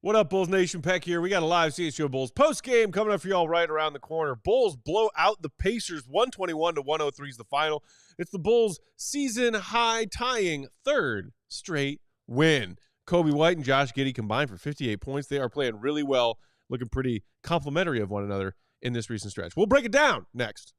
What up, Bulls Nation? Peck here. We got a live CHGO Bulls post-game coming up for y'all right around the corner. Bulls blow out the Pacers 121-103 is the final. It's the Bulls' season-high tying third straight win. Coby White and Giddey combined for 58 points. They are playing really well, looking pretty complimentary of one another in this recent stretch. We'll break it down next.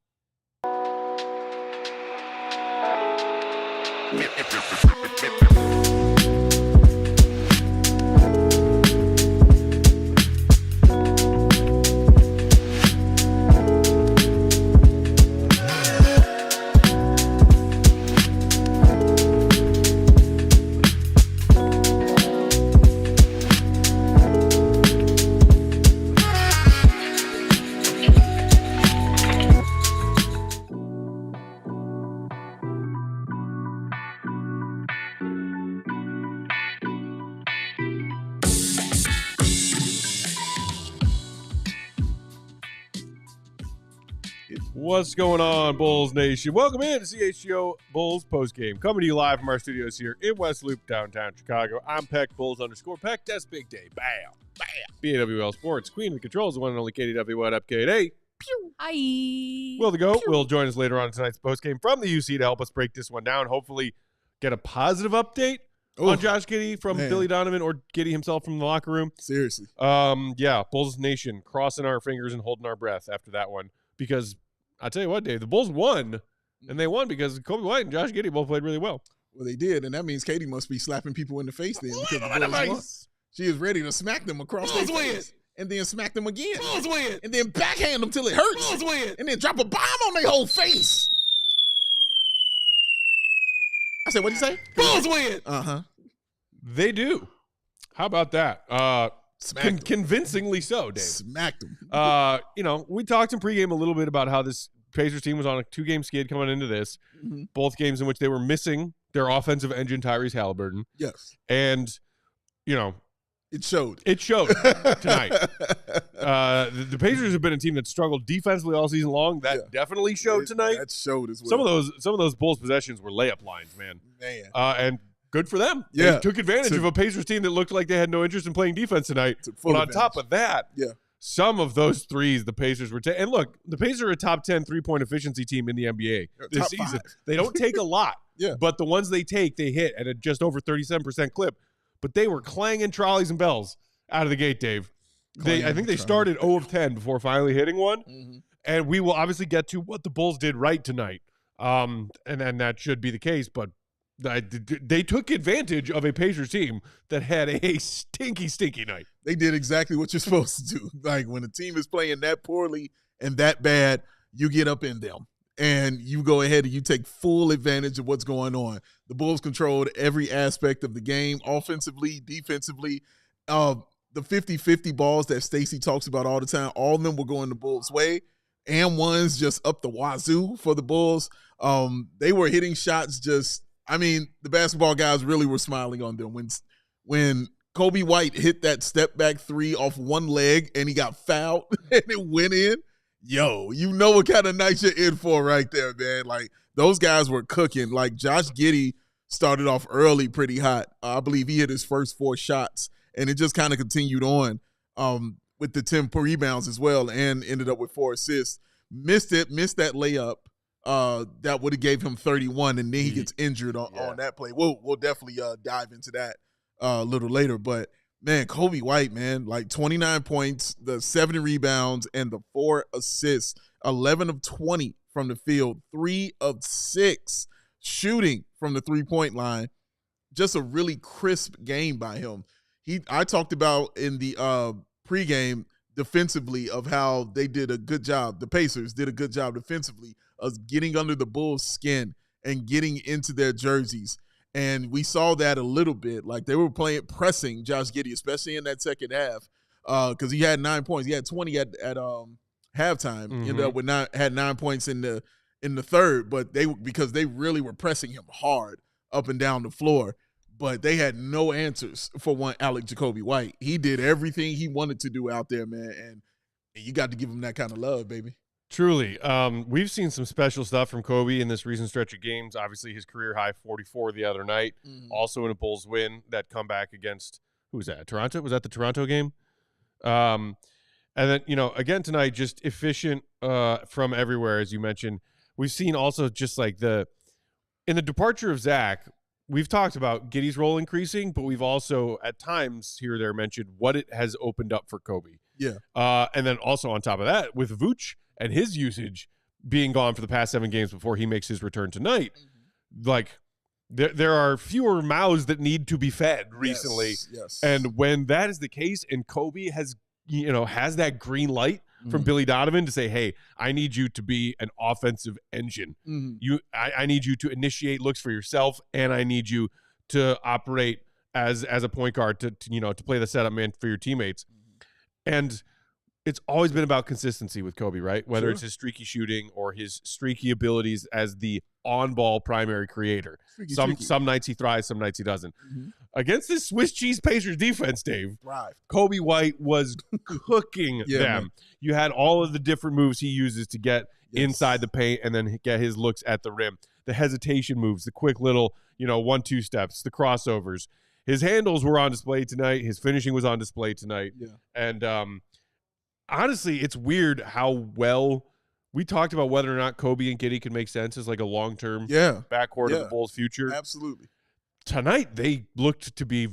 What's going on, Bulls Nation? Welcome in to CHGO Bulls postgame. Coming to you live from our studios here in West Loop, downtown Chicago. I'm Peck, Bulls_Peck. That's Big Dave. Bam. Bam. BAWL Sports. Queen of the controls, the one and only KDW. What up, KD? Pew. Hi. Will the GOAT will join us later on in tonight's postgame from the UC to help us break this one down. Hopefully get a positive update on Giddey from Billy Donovan or Giddey himself from the locker room. Seriously. Yeah, Bulls Nation crossing our fingers and holding our breath after that one because I tell you what, Dave, the Bulls won, and they won because Coby White and Giddey both played really well. Well, they did, and that means Katie must be slapping people in the face then because the Bulls won. She is ready to smack them across their face, and then smack them again, and then backhand them till it hurts, and then drop a bomb on their whole face. I said, what'd you say? Bulls win. Uh-huh. They do. How about that? Convincingly so, Dave. Smacked them. We talked in pregame a little bit about how this Pacers team was on a 2-game skid coming into this. Mm-hmm. Both games in which they were missing their offensive engine, Tyrese Halliburton. Yes. And, it showed. It showed tonight. The Pacers have been a team that struggled defensively all season long. That definitely showed tonight. That showed as well. Some of those Bulls possessions were layup lines, man. And good for them. Yeah. They took advantage of a Pacers team that looked like they had no interest in playing defense tonight. But on top of that, some of those threes the Pacers were taking. And look, the Pacers are a top 10 3-point efficiency team in the NBA this season. 5. They don't take a lot, but the ones they take, they hit at a just over 37% clip. But they were clanging trolleys and bells out of the gate, Dave. I think they started 0 of 10 before finally hitting one. Mm-hmm. And we will obviously get to what the Bulls did right tonight. And that should be the case, but they took advantage of a Pacers team that had a stinky night. They did exactly what you're supposed to do. Like, when a team is playing that poorly and that bad, you get up in them. And you go ahead and you take full advantage of what's going on. The Bulls controlled every aspect of the game, offensively, defensively. The 50-50 balls that Stacey talks about all the time, all of them were going the Bulls' way. And ones just up the wazoo for the Bulls. They were hitting shots the basketball guys really were smiling on them. When Coby White hit that step-back 3 off one leg and he got fouled and it went in, you know what kind of night you're in for right there, man. Like, those guys were cooking. Like, Giddey started off early pretty hot. I believe he hit his first 4 shots, and it just kind of continued on with the 10 rebounds as well and ended up with 4 assists. Missed that layup. That would have gave him 31, and then he gets injured on that play. We'll definitely dive into that a little later. But, man, Coby White, man, like 29 points, the 7 rebounds, and the 4 assists, 11 of 20 from the field, 3 of 6 shooting from the three-point line. Just a really crisp game by him. I talked about in the pregame defensively of how they did a good job. The Pacers did a good job defensively of getting under the Bulls' skin and getting into their jerseys. And we saw that a little bit. Like, they were pressing Giddey, especially in that second half, because he had 9 points. He had 20 at halftime. Mm-hmm. Ended up with had 9 points in the third, but because they really were pressing him hard up and down the floor. But they had no answers for one Jacoby White. He did everything he wanted to do out there, man, and you got to give him that kind of love, baby. Truly. We've seen some special stuff from Coby in this recent stretch of games. Obviously, his career high 44 the other night. Mm-hmm. Also in a Bulls win, that comeback against who was that? Toronto? Was that the Toronto game? And then, again tonight, just efficient from everywhere, as you mentioned. We've seen also just like in the departure of Zack, we've talked about Giddey's role increasing, but we've also at times here or there mentioned what it has opened up for Coby. Yeah. And then also on top of that, with Vooch and his usage being gone for the past 7 games before he makes his return tonight, like there are fewer mouths that need to be fed recently. Yes. And when that is the case, and Coby has that green light from Billy Donovan to say, hey, I need you to be an offensive engine. I need you to initiate looks for yourself, and I need you to operate as a point guard to play the setup man for your teammates. And it's always been about consistency with Coby, right? Whether it's his streaky shooting or his streaky abilities as the on-ball primary creator. Some nights he thrives, some nights he doesn't. Against this Swiss cheese Pacers defense, Dave, Coby White was cooking them. Man. You had all of the different moves he uses to get inside the paint and then get his looks at the rim. The hesitation moves, the quick little, 1-2 steps, the crossovers. His handles were on display tonight. His finishing was on display tonight. Yeah. And honestly, it's weird how well we talked about whether or not Coby and Giddey could make sense as like a long-term backcourt of the Bulls' future. Absolutely. Tonight, they looked to be,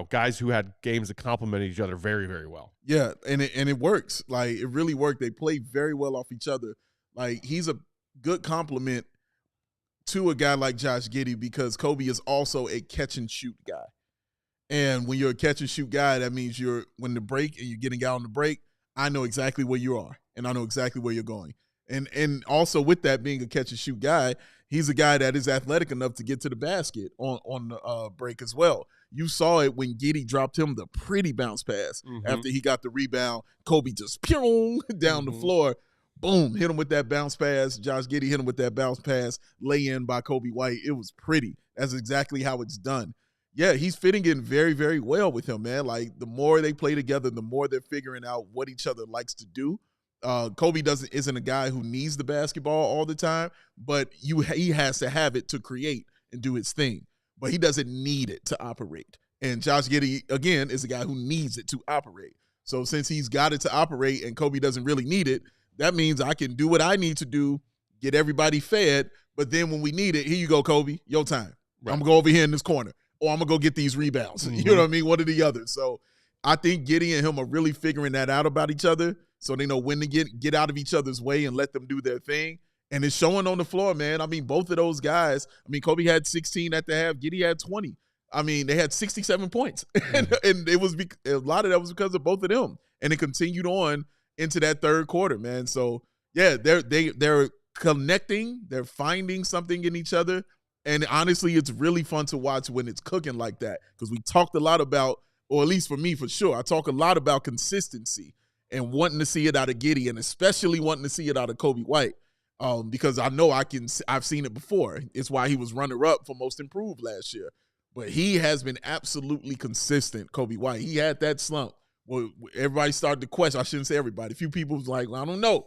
guys who had games that complemented each other very, very well. Yeah, and it works. Like, it really worked. They play very well off each other. Like, he's a good compliment to a guy like Josh Giddey because Coby is also a catch-and-shoot guy. And when you're a catch-and-shoot guy, that means when the break and you're getting out on the break, I know exactly where you are, and I know exactly where you're going. And also with that being a catch-and-shoot guy, he's a guy that is athletic enough to get to the basket on the break as well. You saw it when Giddey dropped him the pretty bounce pass after he got the rebound. Coby just down the floor, boom, hit him with that bounce pass. Josh Giddey hit him with that bounce pass, lay in by Coby White. It was pretty. That's exactly how it's done. Yeah, he's fitting in very, very well with him, man. Like, the more they play together, the more they're figuring out what each other likes to do. Coby isn't a guy who needs the basketball all the time, but he has to have it to create and do his thing. But he doesn't need it to operate. And Josh Giddey, again, is a guy who needs it to operate. So since he's got it to operate and Coby doesn't really need it, that means I can do what I need to do, get everybody fed, but then when we need it, here you go, Coby, your time. Right. I'm going to go over here in this corner, or I'm going to go get these rebounds. You know what I mean? One or the other. So I think Giddey and him are really figuring that out about each other, so they know when to get out of each other's way and let them do their thing. And it's showing on the floor, man. I mean, both of those guys, Coby had 16 at the half. Giddey had 20. They had 67 points. and it was a lot of that was because of both of them. And it continued on into that third quarter, man. So, yeah, they're connecting. They're finding something in each other. And honestly, it's really fun to watch when it's cooking like that, because we talked a lot about, or at least for me, for sure, I talk a lot about consistency and wanting to see it out of Giddey, and especially wanting to see it out of Coby White, because I know I've seen it before. It's why he was runner-up for most improved last year. But he has been absolutely consistent, Coby White. He had that slump. Well, everybody started to question. I shouldn't say everybody. A few people was like, well, I don't know,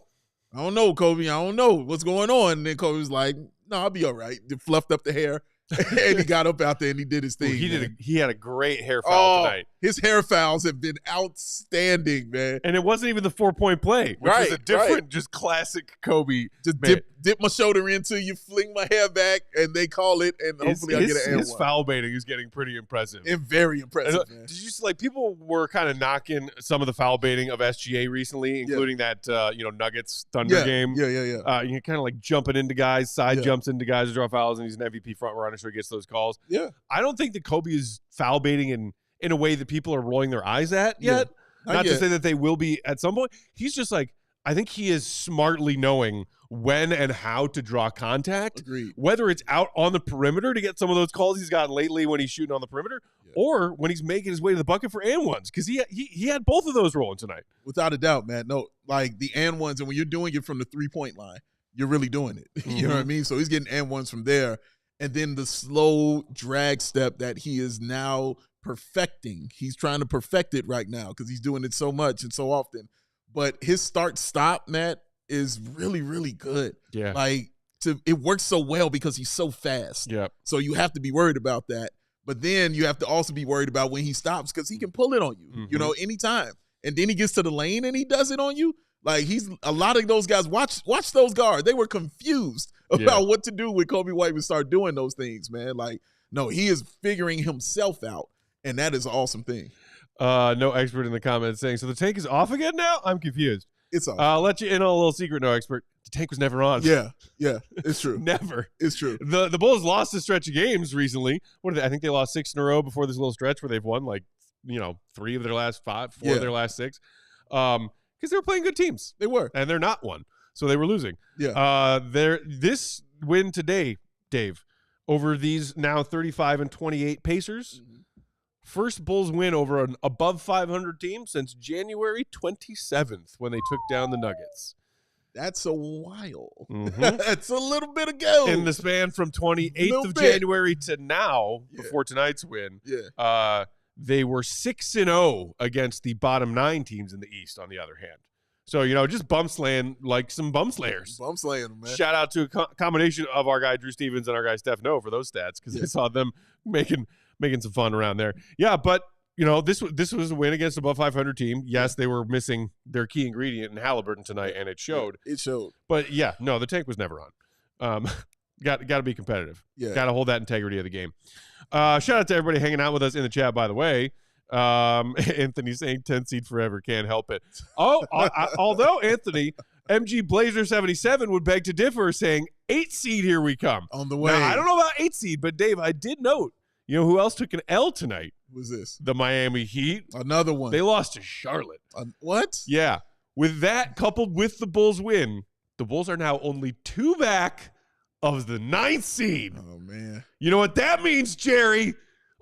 Coby. I don't know what's going on. And then Coby was like, no, I'll be all right. They fluffed up the hair, and he got up out there and he did his thing. He had a great hair foul tonight. His hair fouls have been outstanding, man. And it wasn't even the 4-point play, which was a different, just classic Coby. Just dip my shoulder into you, fling my hair back, and they call it, and hopefully I get an his foul baiting is getting pretty impressive. And very impressive, man. Did you see, people were kind of knocking some of the foul baiting of SGA recently, including that Nuggets Thunder game. Yeah. You kind of jumping into guys, side jumps into guys to draw fouls, and he's an MVP front runner, so he gets those calls. Yeah. I don't think that Coby is foul baiting in a way that people are rolling their eyes at yet. Not to say that they will be at some point. He's just I think he is smartly knowing when and how to draw contact. Agreed. Whether it's out on the perimeter to get some of those calls he's gotten lately when he's shooting on the perimeter, or when he's making his way to the bucket for and ones, because he had both of those rolling tonight. Without a doubt, man. No, the and ones, and when you're doing it from the 3-point line, you're really doing it. You know what I mean? So he's getting and ones from there. And then the slow drag step that he is now perfecting. He's trying to perfect it right now because he's doing it so much and so often. But his start-stop, Matt, is really, really good. Yeah. It works so well because he's so fast. Yeah. So you have to be worried about that. But then you have to also be worried about when he stops because he can pull it on you, you know, anytime. And then he gets to the lane and he does it on you. Like a lot of those guys, watch those guards. They were confused about what to do when Coby White would start doing those things, man. Like, no, he is figuring himself out. And that is an awesome thing. No expert in the comments saying, so the tank is off again now? I'm confused. It's off. I'll let you in on a little secret, no expert. The tank was never on. Yeah, it's true. Never. It's true. The Bulls lost a stretch of games recently. I think they lost 6 in a row before this little stretch where they've won 3 of their last 5, 4 of their last 6. Because they were playing good teams. They were. And they're not one. So they were losing. Yeah. This win today, Dave, over these now 35-28 Pacers, first Bulls win over an above 500 team since January 27th when they took down the Nuggets. That's a while. That's a little bit ago. In the span from 28th of January to now, before tonight's win, they were 6-0 against the bottom 9 teams in the East, on the other hand. So, just bum slaying like some bum slayers. Bum slaying them, man. Shout out to a combination of our guy Drew Stevens and our guy Steph Noah for those stats, because I saw them making some fun around there. Yeah, but this was a win against above 500 team. Yes, they were missing their key ingredient in Halliburton tonight, and it showed. It showed. But the tank was never on. Got to be competitive. Yeah, got to hold that integrity of the game. Shout out to everybody hanging out with us in the chat, by the way. Anthony saying 10 seed forever, can't help it. Although Anthony, MG Blazer 77 would beg to differ, saying 8 seed, here we come on the way. Now, I don't know about 8 seed, but Dave, I did note, who else took an L tonight? Who's this? The Miami Heat. Another one. They lost to Charlotte. What? Yeah. With that coupled with the Bulls win, the Bulls are now only 2 back of the 9th seed. Oh, man. You know what that means, Jerry?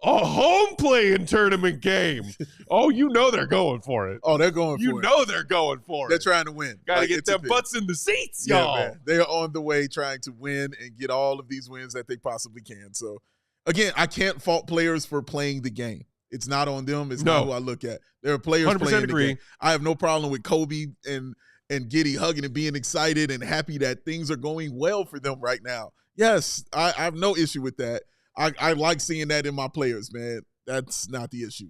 A home playing tournament game. They're going for it. Oh, they're going for it. They're going for They're it. trying to win. Got to get their butts in the seats, y'all. Man. They are on the way trying to win and get all of these wins that they possibly can. So, again, I can't fault players for playing the game. It's not on them. It's not who I look at. There are players playing the game. I have no problem with Coby and Giddey hugging and being excited and happy that things are going well for them right now. Yes, I have no issue with that. I like seeing that in my players, man. That's not the issue.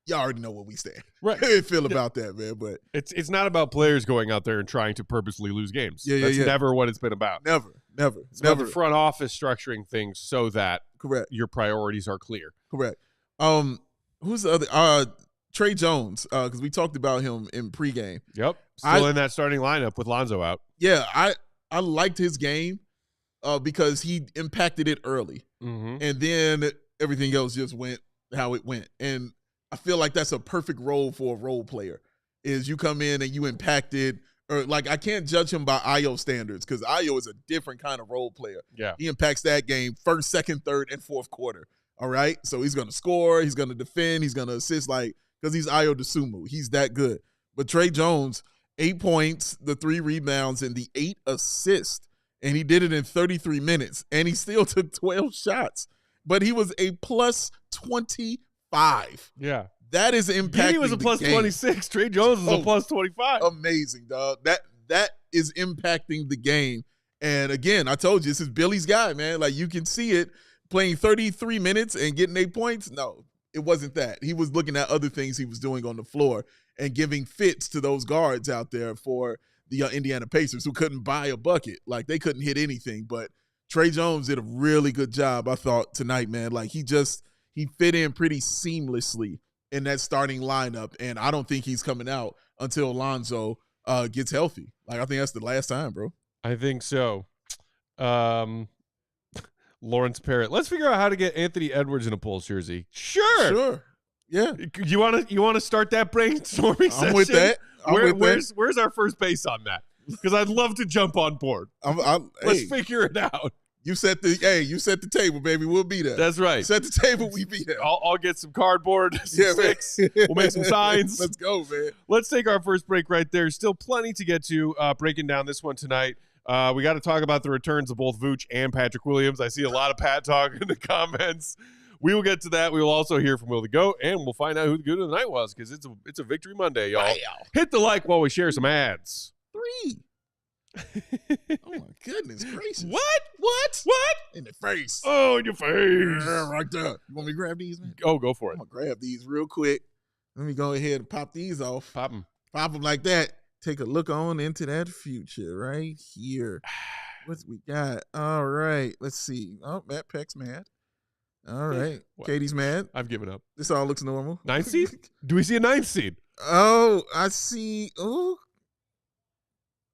Y'all already know what we stand. Right. Feel about that, man. But it's not about players going out there and trying to purposely lose games. That's never what it's been about. Never. It's about the front office structuring things so that your priorities are clear. Correct. Who's the other? Trey Jones, because we talked about him in pregame. Yep. Still in that starting lineup with Lonzo out. Yeah, I liked his game because he impacted it early. And then everything else just went how it went. And I feel like that's a perfect role for a role player, is you come in and you impact it. Or like, I can't judge him by Ayo standards because Ayo is a different kind of role player. Yeah. He impacts that game first, second, third, and fourth quarter. All right? So he's going to score. He's going to defend. He's going to assist, because he's Ayo Dosunmu. He's that good. But Trey Jones, 8 points, the 3 rebounds, and the 8 assists. And he did it in 33 minutes. And he still took 12 shots. But he was a plus 25. Yeah. That is impacting. He was a plus 26. Trey Jones was a plus 25. Amazing, dog. That is impacting the game. And again, I told you, this is Billy's guy, man. Like, you can see it. Playing 33 minutes and getting 8 points. No, it wasn't that. He was looking at other things he was doing on the floor and giving fits to those guards out there for the Indiana Pacers who couldn't buy a bucket. Like, they couldn't hit anything. But Trey Jones did a really good job, I thought, tonight, man. Like, he fit in pretty seamlessly in that starting lineup. And I don't think he's coming out until Lonzo gets healthy. Like, I think that's the last time, bro. I think so. Lawrence Parrott. Let's figure out how to get Anthony Edwards in a Bulls jersey. Sure. Yeah. You want to start that brainstorming session? I'm with that. Where's our first base on that? Because I'd love to jump on board. Let's figure it out. You set the table, baby. We'll be there. That's right. Set the table, we be there. I'll get some cardboard, some sticks. We'll make some signs. Let's go, man. Let's take our first break right there. Still plenty to get to breaking down this one tonight. We got to talk about the returns of both Vooch and Patrick Williams. I see a lot of Pat talk in the comments. We will get to that. We will also hear from Will the Goat, and we'll find out who the good of the night was, because it's a Victory Monday, y'all. Hit the like while we share some ads. 3. Oh my goodness gracious! What? In the face? Oh, in your face! Yeah, right there. You want me to grab these, man? Oh, go for it. I'm gonna grab these real quick. Let me go ahead and pop these off. Pop them. Pop them like that. Take a look on into that future right here. What we got? All right. Let's see. Oh, Matt Peck's mad. All right. Katie's mad. I've given up. This all looks normal. 9th seed? Do we see a 9th seed? Oh, I see. Oh,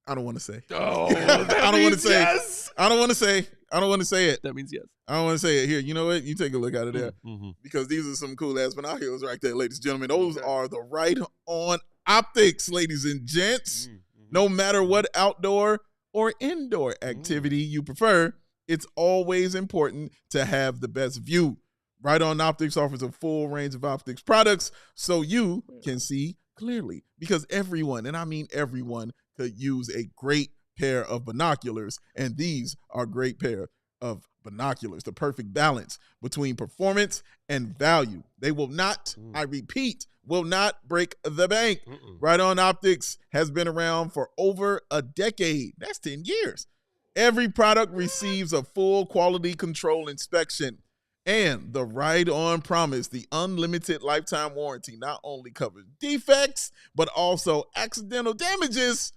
I don't want to say. Oh, I don't want to say. Yes. I don't want to say. I don't want to say it. That means yes. I don't want to say it. Here, you know what? You take a look out of there. Mm-hmm. Because these are some cool ass binoculars right there, ladies and gentlemen. Those are the right on optics, ladies and gents. Mm-hmm. No matter what outdoor or indoor activity you prefer, it's always important to have the best view. Right On Optics offers a full range of optics products so you can see clearly. Because everyone, and I mean everyone, could use a great pair of binoculars, and these are a great pair of binoculars, the perfect balance between performance and value. They will not, I repeat, will not break the bank. Right On Optics has been around for over a decade. That's 10 years. Every product receives a full quality control inspection. And the Right On Promise, the unlimited lifetime warranty, not only covers defects, but also accidental damages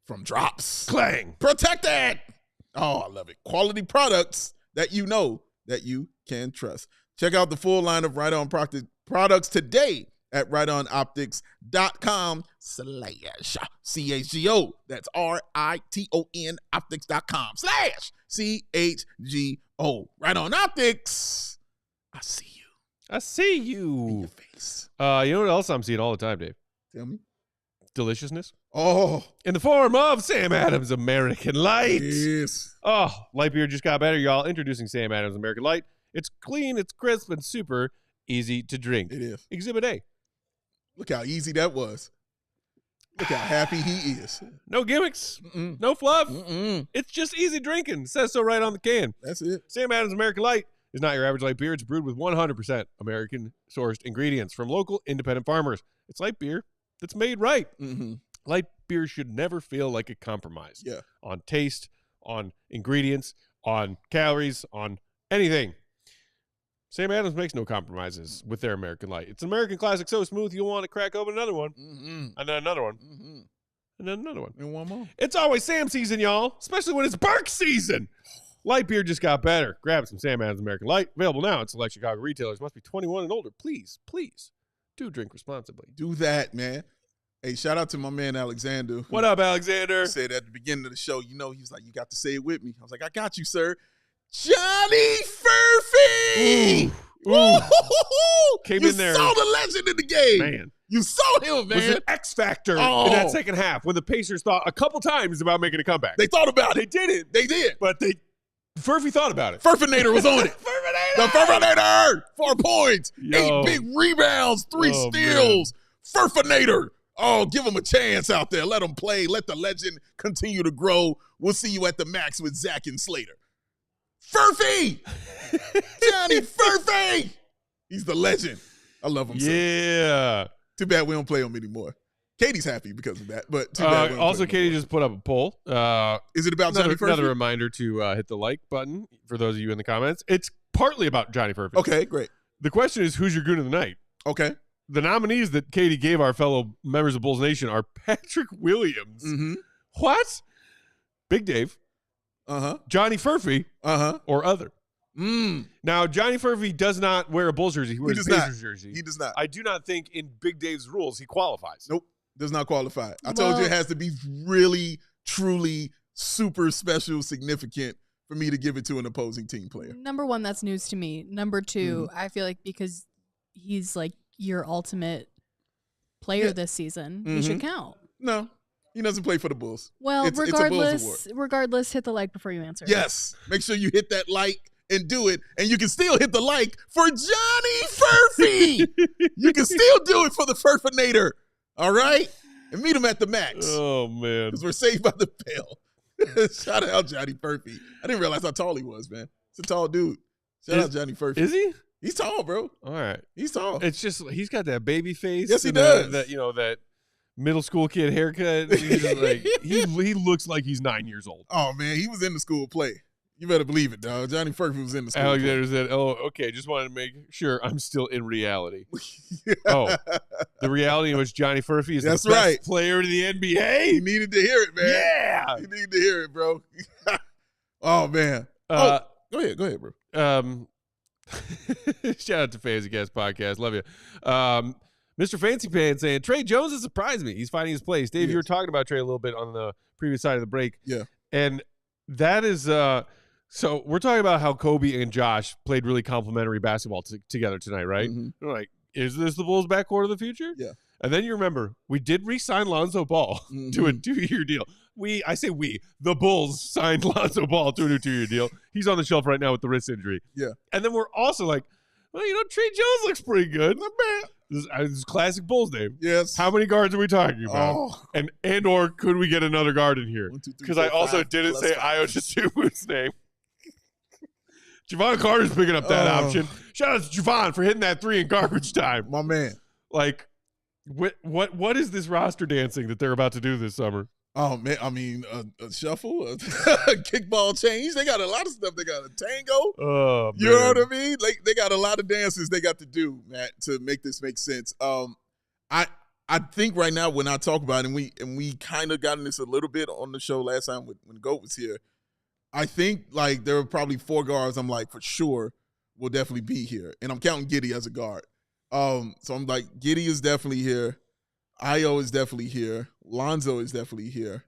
from drops. Clang. Protected. Oh, I love it. Quality products that you know that you can trust. Check out the full line of Right On products today at rightonoptics.com/CHGO. That's RITON optics.com/CHGO. Right On Optics. I see you. I see you. In your face. You know what else I'm seeing all the time, Dave? Tell me. Deliciousness. Oh. In the form of Sam Adams American Light. Yes. Oh, light beer just got better, y'all. Introducing Sam Adams American Light. It's clean, it's crisp, and super easy to drink. It is. Exhibit A. Look how easy that was. Look how happy he is. No gimmicks. No fluff. It's just easy drinking. It says so right on the can. That's it. Sam Adams American Light is not your average light beer. It's brewed with 100% American-sourced ingredients from local independent farmers. It's light beer that's made right. Light beer should never feel like a compromise. Yeah. On taste, on ingredients, on calories, on anything. Sam Adams makes no compromises with their American Light. It's an American classic so smooth you'll want to crack open another one. And then another one. And then another one. And one more. It's always Sam season, y'all, especially when it's Burke season. Light beer just got better. Grab some Sam Adams American Light. Available now at select Chicago retailers. Must be 21 and older. Please, please do drink responsibly. Do that, man. Hey, shout out to my man Alexander. What up, Alexander? Said at the beginning of the show, you know, he was like, you got to say it with me. I was like, I got you, sir. Johnny Furphy! Ooh. Came you in there. You saw the legend in the game. Man. You saw him, man. Was an X factor in that second half when the Pacers thought a couple times about making a comeback. They thought about it. They didn't. They did. But Furphy thought about it. Furfinator was on it. The Furfinator! 4 points. Yo. 8 big rebounds. 3 steals. Man. Furfinator. Oh, give him a chance out there. Let him play. Let the legend continue to grow. We'll see you at the max with Zach and Slater. Furphy! Johnny Furphy! He's the legend. I love him. Yeah. So. Too bad we don't play him anymore. Katie's happy because of that, but too bad. Also, Katie just put up a poll. Is it about Johnny Furphy? Another reminder to hit the like button for those of you in the comments. It's partly about Johnny Furphy. Okay, great. The question is, who's your goon of the night? Okay. The nominees that Katie gave our fellow members of Bulls Nation are Patrick Williams. What? Big Dave. Johnny Furphy. Or other. Now, Johnny Furphy does not wear a Bulls jersey. He wears a Pacers jersey. He does not. I do not think in Big Dave's rules he qualifies. Nope. Does not qualify. I told you it has to be really, truly super special, significant for me to give it to an opposing team player. Number one, that's news to me. Number two, I feel like because he's like your ultimate player this season, he should count. No, he doesn't play for the Bulls. Well, regardless, hit the like before you answer. Yes. Make sure you hit that like and do it. And you can still hit the like for Johnny Furphy. You can still do it for the Furfinator. All right? And meet him at the max. Oh, man. Because we're saved by the bell. Shout out Johnny Furphy. I didn't realize how tall he was, man. It's a tall dude. Shout out Johnny Furphy. Is he? He's tall, bro. All right. He's tall. It's just, he's got that baby face. Yes, he does. That middle school kid haircut. He's like, he looks like he's 9 years old. Oh, man, he was in the school play. You better believe it, dog. Johnny Furphy was in the school Alexander play. said, oh, okay, just wanted to make sure I'm still in reality. Oh, the reality in which Johnny Furphy is the best player in the NBA? He needed to hear it, man. Yeah. He needed to hear it, bro. Oh, man. Go ahead, bro. Shout out to Fancy Cast Podcast. Love you. Mr. Fancy Pants saying, Trey Jones has surprised me. He's finding his place. Dave, you were talking about Trey a little bit on the previous side of the break. Yeah. And that is so we're talking about how Coby and Josh played really complimentary basketball together tonight, right? Mm-hmm. We're like, is this the Bulls backcourt of the future? Yeah. And then you remember, we did re-sign Lonzo Ball to a 2-year deal. The Bulls signed Lonzo Ball to a new 2-year deal. He's on the shelf right now with the wrist injury. Yeah. And then we're also like, well, Trey Jones looks pretty good. Not bad. This is classic Bulls name. Yes. How many guards are we talking about? Oh. And or could we get another guard in here? Because I also didn't say Ayo Dosunmu's name. Javon Carter's picking up that option. Shout out to Javon for hitting that 3 in garbage time. My man. Like, what is this roster dancing that they're about to do this summer? Oh, man. I mean, a shuffle, a kickball change. They got a lot of stuff. They got a tango. Oh, you know what I mean? Like, they got a lot of dances they got to do, Matt, to make this make sense. I think right now when I talk about it, and we kind of got in this a little bit on the show last time when Goat was here, I think, like, there were probably 4 guards I'm like, for sure, will definitely be here. And I'm counting Giddey as a guard. So I'm like, Giddey is definitely here. Ayo is definitely here. Lonzo is definitely here.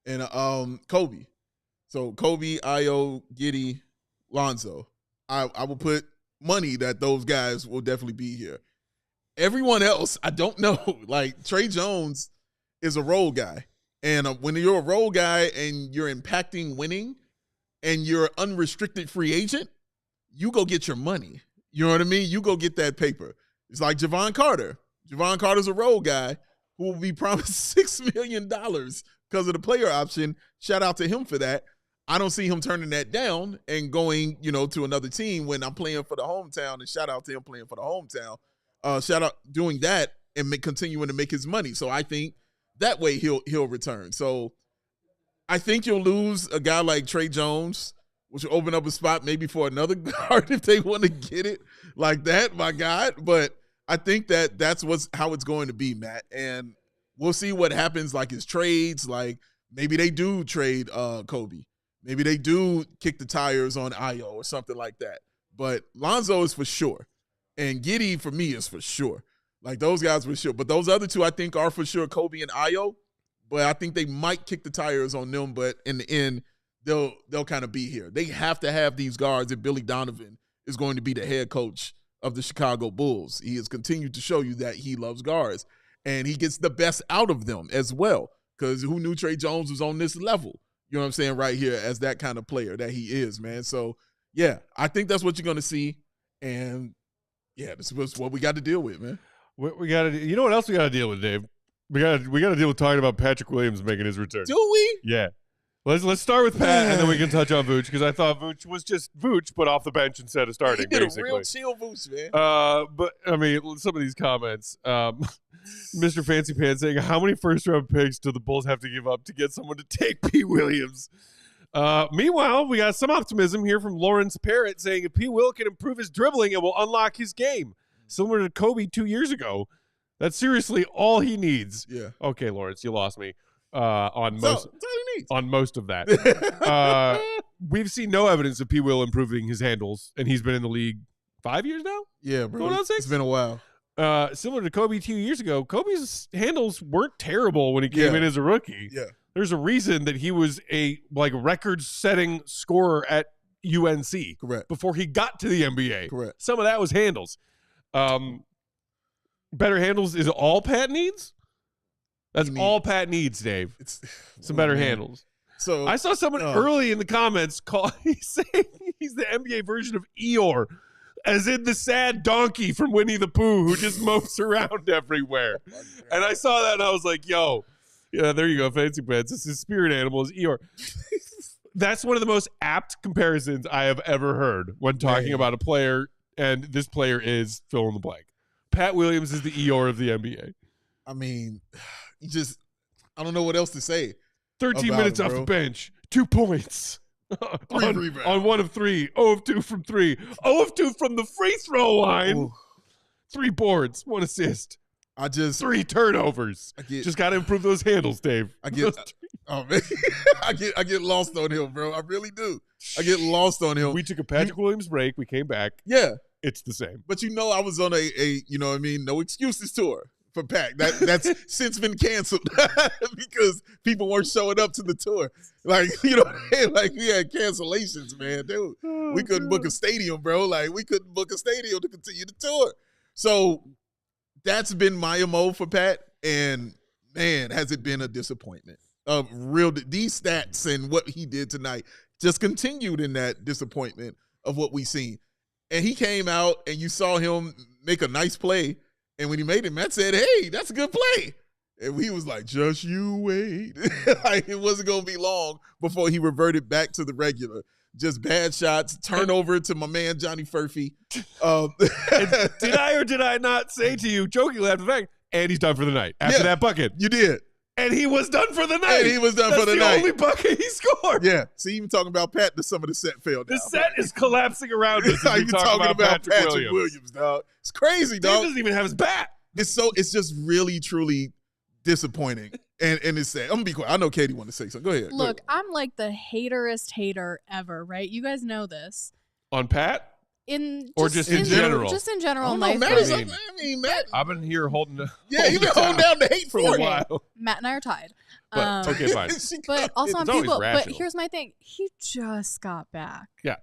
And Coby. So Coby, Ayo, Giddey, Lonzo. I will put money that those guys will definitely be here. Everyone else, I don't know. Like, Trey Jones is a role guy. And when you're a role guy and you're impacting winning and you're an unrestricted free agent, you go get your money. You know what I mean? You go get that paper. It's like Javon Carter. Javon Carter's a role guy who will be promised $6 million because of the player option. Shout out to him for that. I don't see him turning that down and going, to another team when I'm playing for the hometown, and shout out to him playing for the hometown. Shout out doing that and continuing to make his money. So I think that way he'll return. So I think you'll lose a guy like Trey Jones, which will open up a spot maybe for another guard if they want to get it like that, my God. But I think that's how it's going to be, Matt. And we'll see what happens, like his trades. Like maybe they do trade Coby. Maybe they do kick the tires on Ayo or something like that. But Lonzo is for sure. And Giddey, for me, is for sure. Like those guys for sure. But those other two, I think, are for sure Coby and Ayo. But I think they might kick the tires on them. But in the end, they'll kind of be here. They have to have these guards if Billy Donovan is going to be the head coach of the Chicago Bulls. He has continued to show you that he loves guards. And he gets the best out of them as well. Because who knew Trey Jones was on this level? You know what I'm saying? Right here as that kind of player that he is, man. So, yeah, I think that's what you're going to see. And, yeah, this is what we got to deal with, man. We got to. You know what else we got to deal with, Dave? We got to deal with talking about Patrick Williams making his return. Do we? Yeah. Let's start with Pat, and then we can touch on Vooch, because I thought Vooch was just Vooch, but off the bench instead of starting, he did basically. A real chill Vooch, man. But, I mean, some of these comments. Mr. Fancy Pants saying, how many first-round picks do the Bulls have to give up to get someone to take P. Williams? Meanwhile, we got some optimism here from Lawrence Parrott saying if P. Will can improve his dribbling, it will unlock his game. Similar to Coby 2 years ago. That's seriously all he needs. Yeah. Okay, Lawrence, you lost me on most of that. We've seen no evidence of P. Will improving his handles, and he's been in the league 5 years now? Yeah, bro. Going on 6? It's been a while. Similar to Coby 2 years ago, Kobe's handles weren't terrible when he came in as a rookie. Yeah. There's a reason that he was a record-setting scorer at UNC. Correct. Before he got to the NBA. Correct. Some of that was handles. Better handles is all Pat needs? That's all Pat needs, Dave. It's some better handles. So I saw someone early in the comments he's saying he's the NBA version of Eeyore, as in the sad donkey from Winnie the Pooh who just mopes around everywhere. And I saw that and I was like, yo, yeah, there you go, Fancy Pants. It's his spirit animal is Eeyore. That's one of the most apt comparisons I have ever heard when talking about a player, and this player is fill in the blank. Pat Williams is the Eeyore of the NBA. I mean, I don't know what else to say. 13 minutes off the bench, 2 points. 3 rebounds. On 1 of 3, 0 of 2 from 3, 0 of 2 from the free throw line. Ooh. 3 boards, 1 assist. 3 turnovers. Just got to improve those handles, Dave. Oh man, I get lost on him, bro. I really do. I get lost on him. We took a Patrick Williams break. We came back. Yeah, it's the same. But I was on a no excuses tour for Pac. That's since been canceled because people weren't showing up to the tour. Like, you know what I mean? Like, we had cancellations, man. Dude, we couldn't book a stadium, bro. Like, we couldn't book a stadium to continue the tour. So that's been my MO for Pat, and man, has it been a disappointment. These stats and what he did tonight just continued in that disappointment of what we seen. And he came out and you saw him make a nice play. And when he made it, Matt said, hey, that's a good play. And he was like, just you wait. Like, it wasn't going to be long before he reverted back to the regular. Just bad shots, turnover to my man, Johnny Furphy. Did I or did I not say to you, jokingly after the fact, and he's done for the night after that bucket? You did. And he was done for the night. That's the only bucket he scored. Yeah. See, even talking about Pat, some of the set failed. The set is collapsing around us. Even talking about Patrick Williams, dog. It's crazy, dog. He doesn't even have his bat. It's just really, truly disappointing. And it's sad. I'm going to be quiet. I know Katie wanted to say something. Go ahead. Look, I'm like the haterest hater ever, right? You guys know this. On Pat? Just in general. Just in general. Matt, Matt. I've been here holding you've been holding down the hate for a while. Matt and I are tied. But, okay, fine. But also on people. But here's my thing. He just got back. Yeah.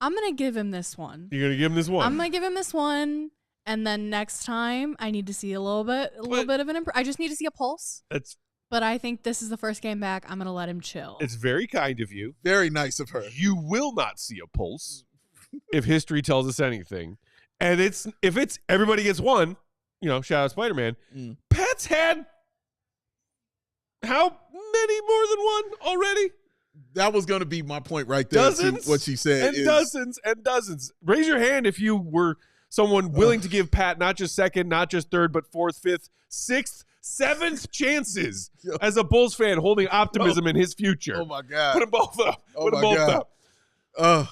I'm going to give him this one. You're going to give him this one? I'm going to give him this one. And then next time, I need to see a little bit of an improvement. I just need to see a pulse. But I think this is the first game back. I'm going to let him chill. It's very kind of you. Very nice of her. You will not see a pulse if history tells us anything. And if it's everybody gets one, shout out Spider-Man. Pat's had how many more than one already? That was going to be my point right there. Dozens. What she said. And dozens and dozens. Raise your hand if you were someone willing to give Pat not just second, not just third, but fourth, fifth, sixth, seventh chances as a Bulls fan holding optimism in his future. Oh, my God. Put them both up. Put them both up.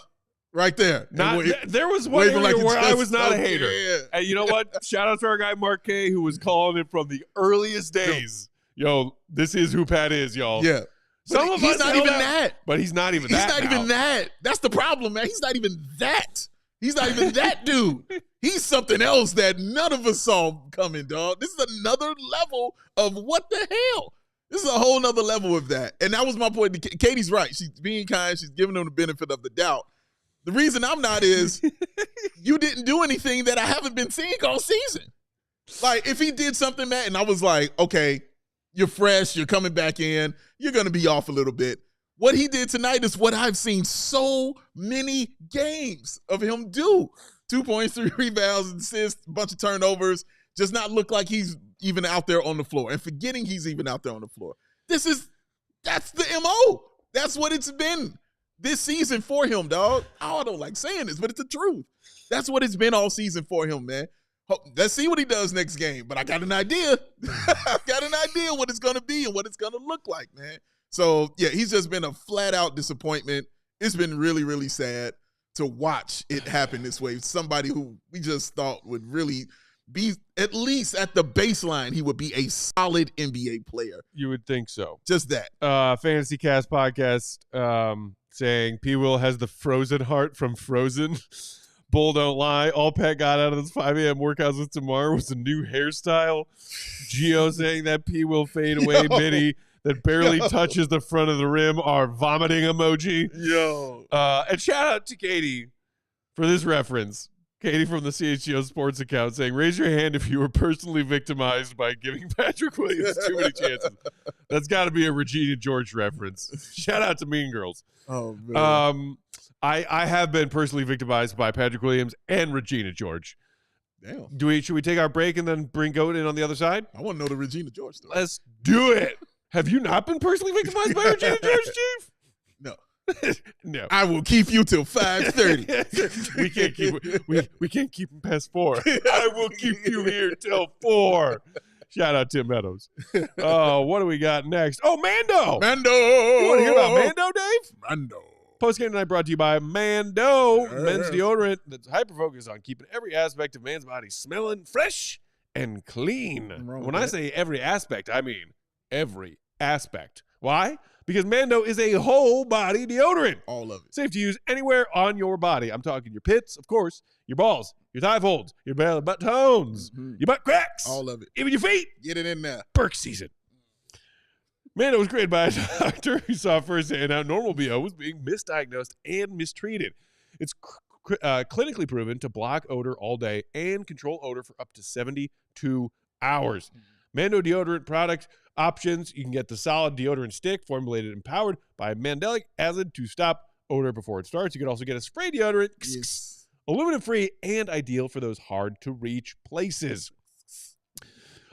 Right there. There was one area where I was not a hater. Yeah. And you know what? Shout out to our guy, Mark K., who was calling it from the earliest days. Yo, this is who Pat is, y'all. Yeah. Some of he's us not even that. But he's not even that. He's not even that. That's the problem, man. He's not even that. He's not even that dude. He's something else that none of us saw coming, dog. This is another level of what the hell. This is a whole nother level of that. And that was my point. Katie's right. She's being kind. She's giving them the benefit of the doubt. The reason I'm not is you didn't do anything that I haven't been seeing all season. Like, if he did something, Matt, and I was like, okay, you're fresh, you're coming back in, you're going to be off a little bit. What he did tonight is what I've seen so many games of him do. 2 points, 3 rebounds, assists, a bunch of turnovers, just not look like he's even out there on the floor and forgetting he's even out there on the floor. That's the MO. That's what it's been this season for him, dog. Oh, I don't like saying this, but it's the truth. That's what it's been all season for him, man. Let's see what he does next game. But I got an idea. I got an idea what it's going to be and what it's going to look like, man. So, yeah, he's just been a flat-out disappointment. It's been really, really sad to watch it happen this way. Somebody who we just thought would really be, at least at the baseline, he would be a solid NBA player. You would think so. Just that. Fantasy Cast podcast saying P-Will has the frozen heart from Frozen. Bull don't lie. All Pat got out of this 5 a.m. workouts with tomorrow was a new hairstyle. Gio saying that P will fade away. Biddy that barely touches the front of the rim. Our vomiting emoji. And shout out to Katie for this reference. Katie from the CHGO Sports account saying, raise your hand if you were personally victimized by giving Patrick Williams too many chances. That's got to be a Regina George reference. Shout out to Mean Girls. Oh, man. I have been personally victimized by Patrick Williams and Regina George. Damn. Should we take our break and then bring Goat in on the other side? I want to know the Regina George story. Let's do it. Have you not been personally victimized by Regina George, Chief? No. No. I will keep you till 5:30. We can't keep him past 4. I will keep you here till 4. Shout out Tim Meadows. Oh, what do we got next? Oh, Mando. Mando. You want to hear about Mando, Dave? Mando. Postgame tonight brought to you by Mando, men's deodorant that's hyper-focused on keeping every aspect of man's body smelling fresh and clean. When I say every aspect, I mean every aspect. Why? Because Mando is a whole body deodorant. All of it. Safe to use anywhere on your body. I'm talking your pits, of course, your balls, your thigh folds, your belly buttons, your butt cracks. All of it. Even your feet. Get it in there. Burke season. Mando was created by a doctor who saw firsthand how normal BO was being misdiagnosed and mistreated. It's clinically proven to block odor all day and control odor for up to 72 hours. Mando deodorant product options. You can get the solid deodorant stick formulated and powered by mandelic acid to stop odor before it starts. You can also get a spray deodorant, aluminum-free and ideal for those hard-to-reach places.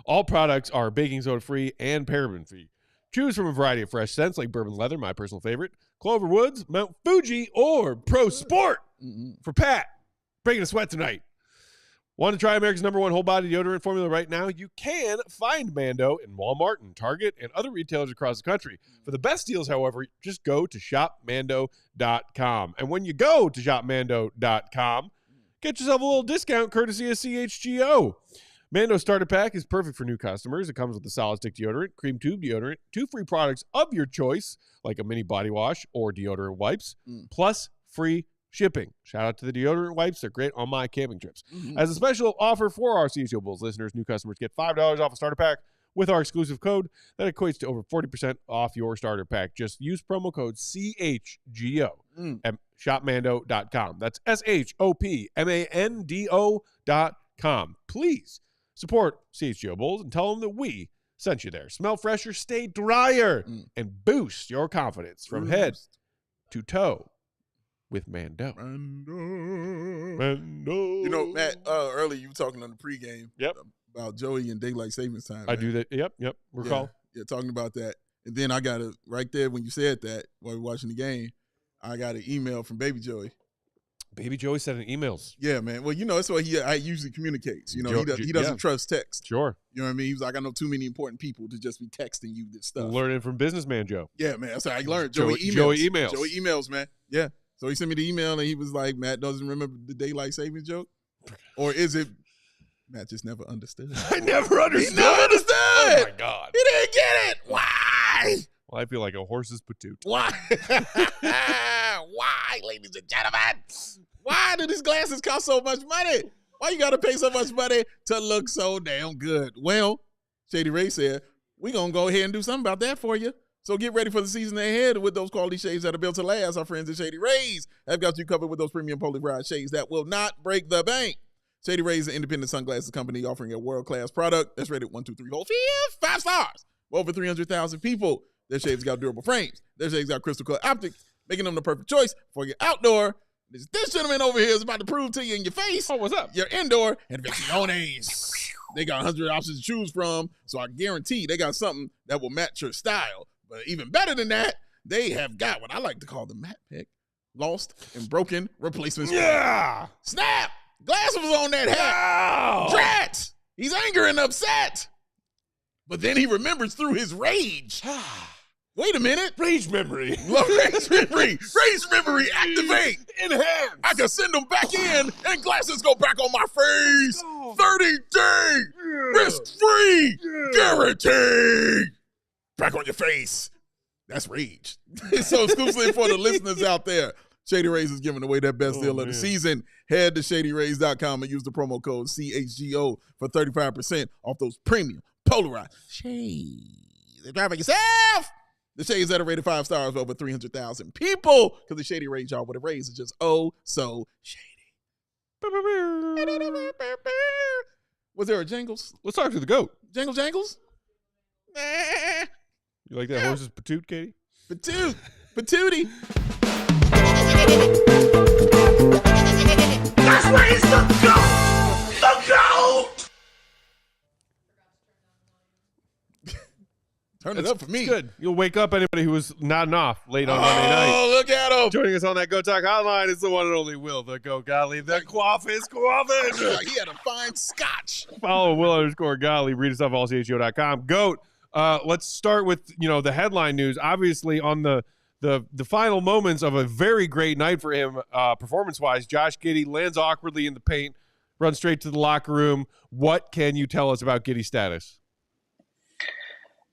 All products are baking soda-free and paraben-free. Choose from a variety of fresh scents like bourbon leather, my personal favorite, Clover Woods, Mount Fuji, or Pro Sport. For Pat, breaking a sweat tonight. Want to try America's #1 whole body deodorant formula right now? You can find Mando in Walmart and Target and other retailers across the country. For the best deals, however, just go to shopmando.com. And when you go to shopmando.com, get yourself a little discount courtesy of CHGO. Mando Starter Pack is perfect for new customers. It comes with a solid stick deodorant, cream tube deodorant, 2 free products of your choice, like a mini body wash or deodorant wipes, plus free shipping. Shout out to the deodorant wipes. They're great on my camping trips. As a special offer for our CHGO Bulls listeners, new customers get $5 off a starter pack with our exclusive code. That equates to over 40% off your starter pack. Just use promo code CHGO at shopmando.com. That's SHOPMANDO.com. Please support CHGO Bulls and tell them that we sent you there. Smell fresher, stay drier, and boost your confidence from head to toe with Mando. Mando. You know, Matt, earlier you were talking on the pregame about Joey and daylight savings time. I do that. Yep. Recall. Yeah, talking about that. And then I got it right there when you said that while we were watching the game. I got an email from Baby Joey. Baby Joey sending emails. Yeah, man. Well, you know, that's what I usually communicates. You know, he doesn't trust text. Sure. You know what I mean? He was like, I know too many important people to just be texting you this stuff. Learning from businessman Joe. Yeah, man. That's how I learned. Joey emails. Joey emails, man. Yeah. So he sent me the email and he was like, Matt doesn't remember the daylight savings joke? Or is it Matt just never understood? I never understood. He never understood. Oh, my God. He didn't get it. Why? Well, I feel like a horse's patoot. Why? Why, ladies and gentlemen? Why do these glasses cost so much money? Why you got to pay so much money to look so damn good? Well, Shady Ray said, we're going to go ahead and do something about that for you. So get ready for the season ahead with those quality shades that are built to last. Our friends at Shady Rays have got you covered with those premium polarized shades that will not break the bank. Shady Rays is an independent sunglasses company offering a world-class product that's rated 1, 2, 3, 4, 5 stars. For over 300,000 people. Their shades got durable frames. Their shades got crystal clear optics, making them the perfect choice for your outdoor. This gentleman over here is about to prove to you in your face. Oh, what's up? Your indoor invenciones. They got 100 options to choose from, so I guarantee they got something that will match your style. But even better than that, they have got what I like to call the Matt Pick lost and broken replacement. Yeah. Snap. Glass was on that hat. Drat. He's angry and upset. But then he remembers through his rage. Wait a minute. Rage memory. Rage memory. Rage memory. Activate. Enhance. I can send them back in and glasses go back on my face. 30-day. Risk-free. Guaranteed. Back on your face. That's rage. So exclusively for the listeners out there, Shady Rays is giving away that best deal of the season. Head to ShadyRays.com and use the promo code CHGO for 35% off those premium polarized shades. They drive it yourself. The shades that are rated 5 stars for over 300,000 people. Because the Shady Rays, y'all, with a raise is just so shady. Was there a jingles? Let's talk to the goat. Jangles? You like that horse's patoot, Katie? Patootie. That's where he's the goat! The goat! Turn it up for me. It's good. You'll wake up anybody who was nodding off late on Monday night. Oh, look at him. Joining us on that Go Talk hotline is the one and only Will, the Go Gottlieb. The quaff is quaffing. He had a fine scotch. Follow Will_Gottlieb. Read us off allchgo.com. Goat. Let's start with the headline news. Obviously, on the final moments of a very great night for him, performance-wise, Josh Giddey lands awkwardly in the paint, runs straight to the locker room. What can you tell us about Giddey's status?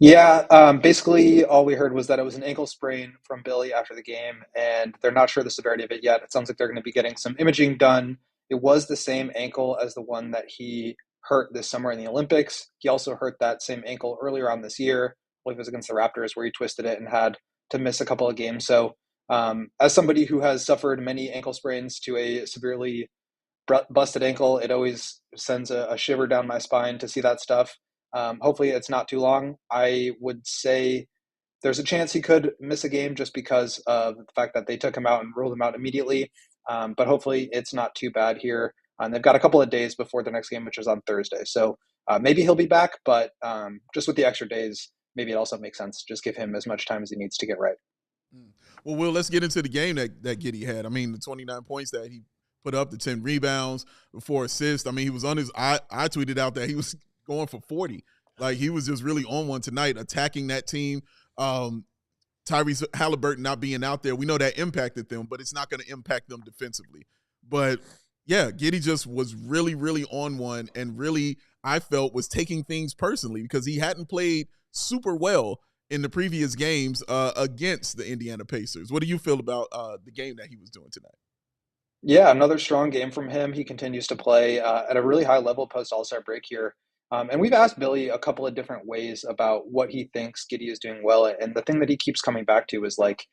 Yeah, basically all we heard was that it was an ankle sprain from Billy after the game, and they're not sure the severity of it yet. It sounds like they're going to be getting some imaging done. It was the same ankle as the one that he hurt this summer in the Olympics. He also hurt that same ankle earlier on this year. I believe it was against the Raptors where he twisted it and had to miss a couple of games. So as somebody who has suffered many ankle sprains to a severely busted ankle, it always sends a shiver down my spine to see that stuff. Hopefully it's not too long. I would say there's a chance he could miss a game just because of the fact that they took him out and ruled him out immediately. But hopefully it's not too bad here. And they've got a couple of days before the next game, which is on Thursday. So maybe he'll be back, but just with the extra days, maybe it also makes sense. Just give him as much time as he needs to get right. Well, Will, let's get into the game that Giddey had. I mean, the 29 points that he put up, the 10 rebounds, the 4 assists. I mean, he was on his – I tweeted out that he was – going for 40. Like, he was just really on one tonight, attacking that team. Tyrese Halliburton not being out there, we know that impacted them, but it's not going to impact them defensively. But, yeah, Giddey just was really, really on one and really, I felt, was taking things personally because he hadn't played super well in the previous games against the Indiana Pacers. What do you feel about the game that he was doing tonight? Yeah, another strong game from him. He continues to play at a really high level post All-Star break here. And we've asked Billy a couple of different ways about what he thinks Giddey is doing well. And the thing that he keeps coming back to is like,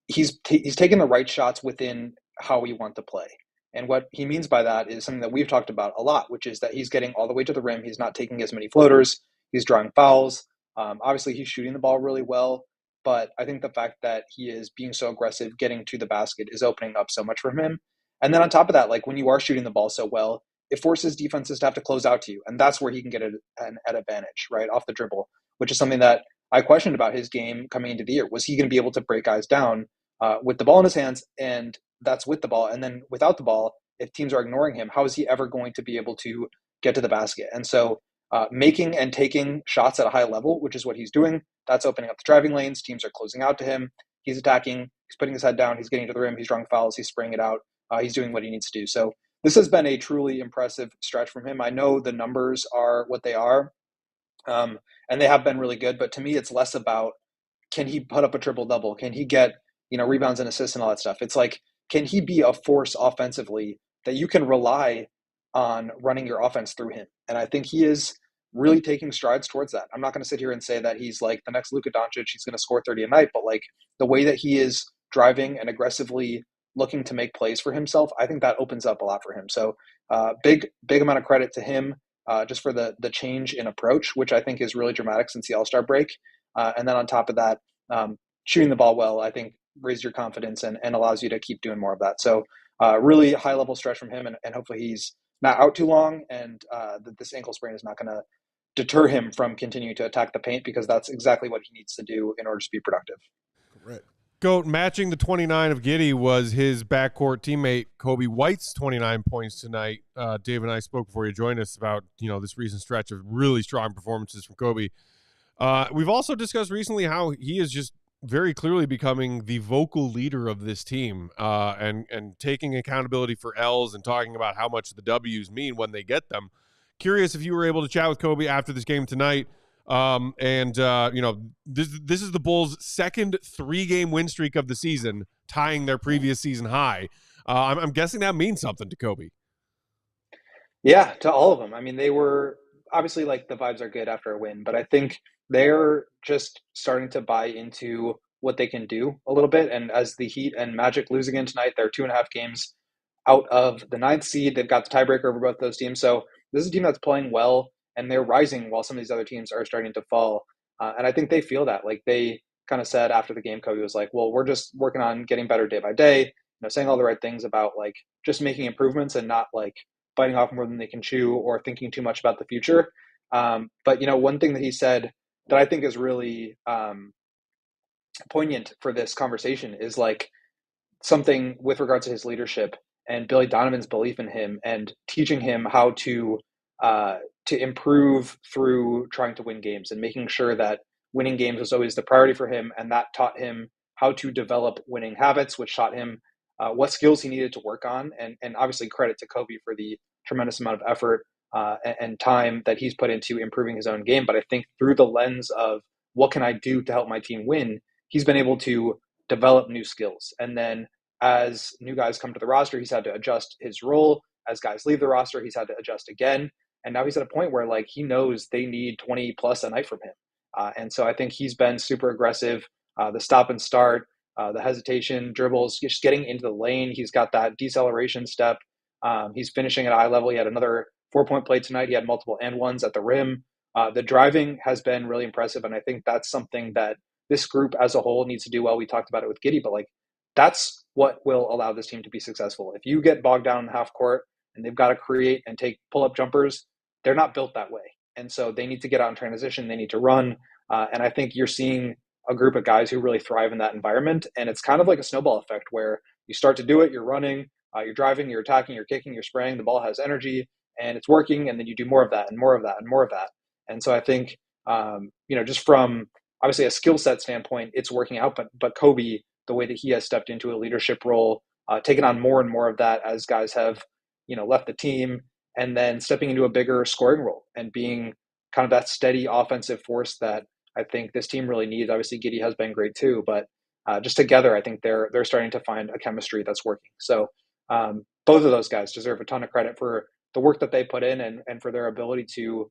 he's taking the right shots within how we want to play. And what he means by that is something that we've talked about a lot, which is that he's getting all the way to the rim. He's not taking as many floaters. He's drawing fouls. Obviously, he's shooting the ball really well. But I think the fact that he is being so aggressive, getting to the basket is opening up so much for him. And then on top of that, like when you are shooting the ball so well, it forces defenses to have to close out to you. And that's where he can get an advantage, right, off the dribble, which is something that I questioned about his game coming into the year. Was he going to be able to break guys down with the ball in his hands? And that's with the ball. And then without the ball, if teams are ignoring him, how is he ever going to be able to get to the basket? And so making and taking shots at a high level, which is what he's doing, that's opening up the driving lanes. Teams are closing out to him. He's attacking. He's putting his head down. He's getting to the rim. He's drawing fouls. He's spraying it out. He's doing what he needs to do. So this has been a truly impressive stretch from him. I know the numbers are what they are, and they have been really good. But to me, it's less about can he put up a triple-double? Can he get rebounds and assists and all that stuff? It's like, can he be a force offensively that you can rely on running your offense through him? And I think he is really taking strides towards that. I'm not going to sit here and say that he's like the next Luka Doncic, he's going to score 30 a night, but like the way that he is driving and aggressively looking to make plays for himself, I think that opens up a lot for him. So big amount of credit to him just for the change in approach, which I think is really dramatic since the All-Star break. And then on top of that, shooting the ball well, I think raises your confidence and allows you to keep doing more of that. So really high-level stretch from him, and hopefully he's not out too long, and this ankle sprain is not going to deter him from continuing to attack the paint, because that's exactly what he needs to do in order to be productive. Correct. Goat, matching the 29 of Giddey was his backcourt teammate Coby White's 29 points tonight. Dave and I spoke before you joined us about this recent stretch of really strong performances from Coby. We've also discussed recently how he is just very clearly becoming the vocal leader of this team and taking accountability for L's and talking about how much the W's mean when they get them. Curious if you were able to chat with Coby after this game tonight. This is the Bulls' second 3-game win streak of the season, tying their previous season high. I'm guessing that means something to Coby. Yeah, to all of them. I mean, they were obviously like the vibes are good after a win, but I think they're just starting to buy into what they can do a little bit. And as the Heat and Magic lose again tonight, they're 2.5 games out of the 9th seed. They've got the tiebreaker over both those teams. So this is a team that's playing well, and they're rising while some of these other teams are starting to fall. And I think they feel that. Like they kind of said after the game, Coby was like, well, we're just working on getting better day by day, saying all the right things about like just making improvements and not like biting off more than they can chew or thinking too much about the future. But one thing that he said that I think is really poignant for this conversation is like, something with regards to his leadership and Billy Donovan's belief in him and teaching him how to improve through trying to win games and making sure that winning games was always the priority for him. And that taught him how to develop winning habits, which taught him what skills he needed to work on. And obviously credit to Coby for the tremendous amount of effort and time that he's put into improving his own game. But I think through the lens of what can I do to help my team win, he's been able to develop new skills. And then as new guys come to the roster, he's had to adjust his role. As guys leave the roster, he's had to adjust again. And now he's at a point where like he knows they need 20 plus a night from him. And so I think he's been super aggressive. The stop and start, the hesitation, dribbles, just getting into the lane. He's got that deceleration step. He's finishing at a high level. He had another 4-point play tonight. He had multiple and ones at the rim. The driving has been really impressive. And I think that's something that this group as a whole needs to do well. We talked about it with Giddey, but like that's what will allow this team to be successful. If you get bogged down in half court and they've got to create and take pull-up jumpers, they're not built that way. And so they need to get out in transition. They need to run. And I think you're seeing a group of guys who really thrive in that environment. And it's kind of like a snowball effect where you start to do it, you're running, you're driving, you're attacking, you're kicking, you're spraying, the ball has energy and it's working. And then you do more of that and more of that and more of that. And so I think, just from obviously a skill set standpoint, it's working out. But Coby, the way that he has stepped into a leadership role, taken on more and more of that as guys have, left the team, and then stepping into a bigger scoring role and being kind of that steady offensive force that I think this team really needs. Obviously, Giddey has been great too, but just together, I think they're starting to find a chemistry that's working. So both of those guys deserve a ton of credit for the work that they put in and for their ability to,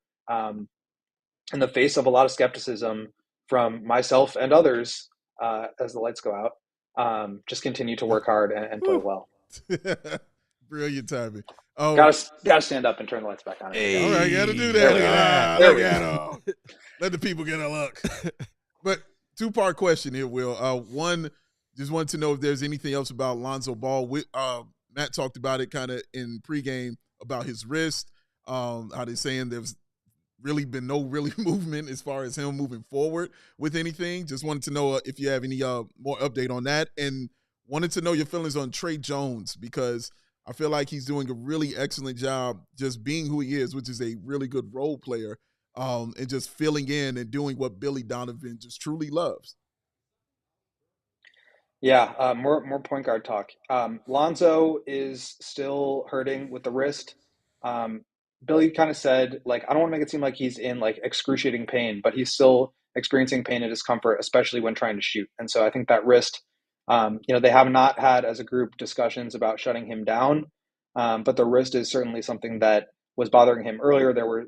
in the face of a lot of skepticism from myself and others as the lights go out, just continue to work hard and play well. Brilliant timing. Oh, gotta stand up and turn the lights back on. Hey. All right, gotta do that. There we go. Let the people get a look. But two-part question here, Will. One, just wanted to know if there's anything else about Lonzo Ball. Matt talked about it kind of in pregame about his wrist. How they're saying there's really been no movement as far as him moving forward with anything. Just wanted to know if you have any more update on that, and wanted to know your feelings on Trey Jones, because I feel like he's doing a really excellent job just being who he is, which is a really good role player, and just filling in and doing what Billy Donovan just truly loves. Yeah, more point guard talk. Lonzo is still hurting with the wrist. Billy kind of said, like, I don't want to make it seem like he's in like excruciating pain, but he's still experiencing pain and discomfort, especially when trying to shoot. And so I think that wrist, they have not had as a group discussions about shutting him down, but the wrist is certainly something that was bothering him earlier. There were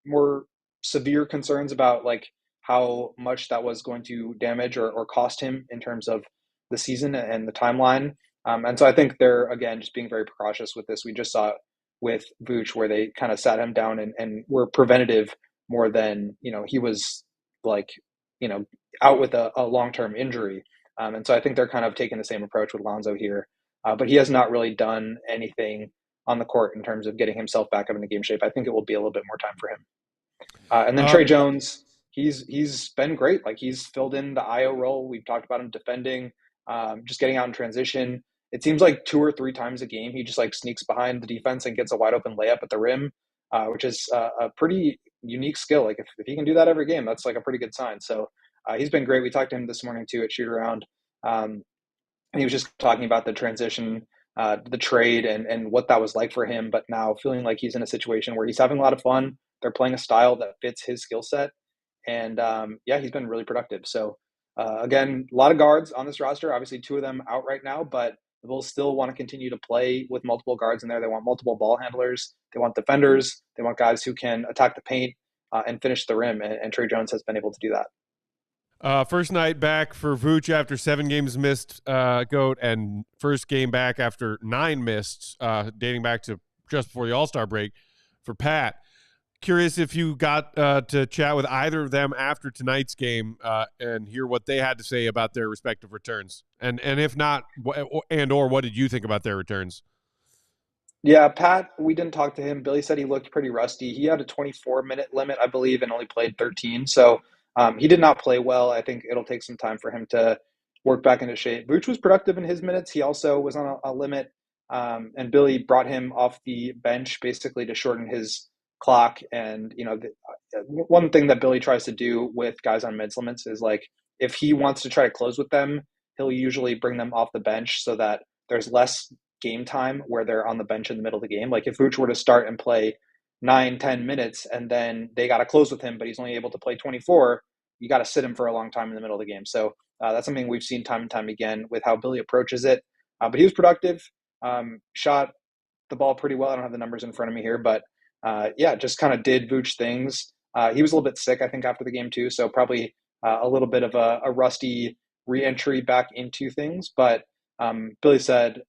more severe concerns about like how much that was going to damage or cost him in terms of the season and the timeline. And so I think they're, again, just being very precautious with this. We just saw it with Vooch where they kind of sat him down and were preventative more than, he was like, out with a long-term injury. And so I think they're kind of taking the same approach with Lonzo here. But he has not really done anything on the court in terms of getting himself back up into game shape. I think it will be a little bit more time for him. And then Trey Jones, he's been great. Like he's filled in the IO role. We've talked about him defending, just getting out in transition. It seems like 2 or 3 times a game, he just like sneaks behind the defense and gets a wide open layup at the rim, which is a pretty unique skill. Like if he can do that every game, that's like a pretty good sign. So he's been great. We talked to him this morning too at shoot around. And he was just talking about the transition, the trade and what that was like for him, but now feeling like he's in a situation where he's having a lot of fun. They're playing a style that fits his skill set. And he's been really productive. So again, a lot of guards on this roster, obviously 2 of them out right now, but the Bulls still want to continue to play with multiple guards in there. They want multiple ball handlers. They want defenders. They want guys who can attack the paint and finish the rim. And Trey Jones has been able to do that. First night back for Vooch after 7 games missed, Goat, and first game back after 9 missed, dating back to just before the All-Star break for Pat. Curious if you got to chat with either of them after tonight's game and hear what they had to say about their respective returns. And if not, or what did you think about their returns? Yeah, Pat, we didn't talk to him. Billy said he looked pretty rusty. He had a 24-minute limit, I believe, and only played 13. So he did not play well. I think it'll take some time for him to work back into shape. Vooch was productive in his minutes. He also was on a limit, and Billy brought him off the bench basically to shorten his clock. And, one thing that Billy tries to do with guys on minutes limits is like, if he wants to try to close with them, he'll usually bring them off the bench so that there's less game time where they're on the bench in the middle of the game. Like if Vooch were to start and play 9-10 minutes and then they got to close with him, but he's only able to play 24, you got to sit him for a long time in the middle of the game. So that's something we've seen time and time again with how Billy approaches it. But he was productive, shot the ball pretty well. I don't have the numbers in front of me here, but just kind of did Vooch things. He was a little bit sick, I think, after the game too. So probably a little bit of a rusty re-entry back into things. But Billy said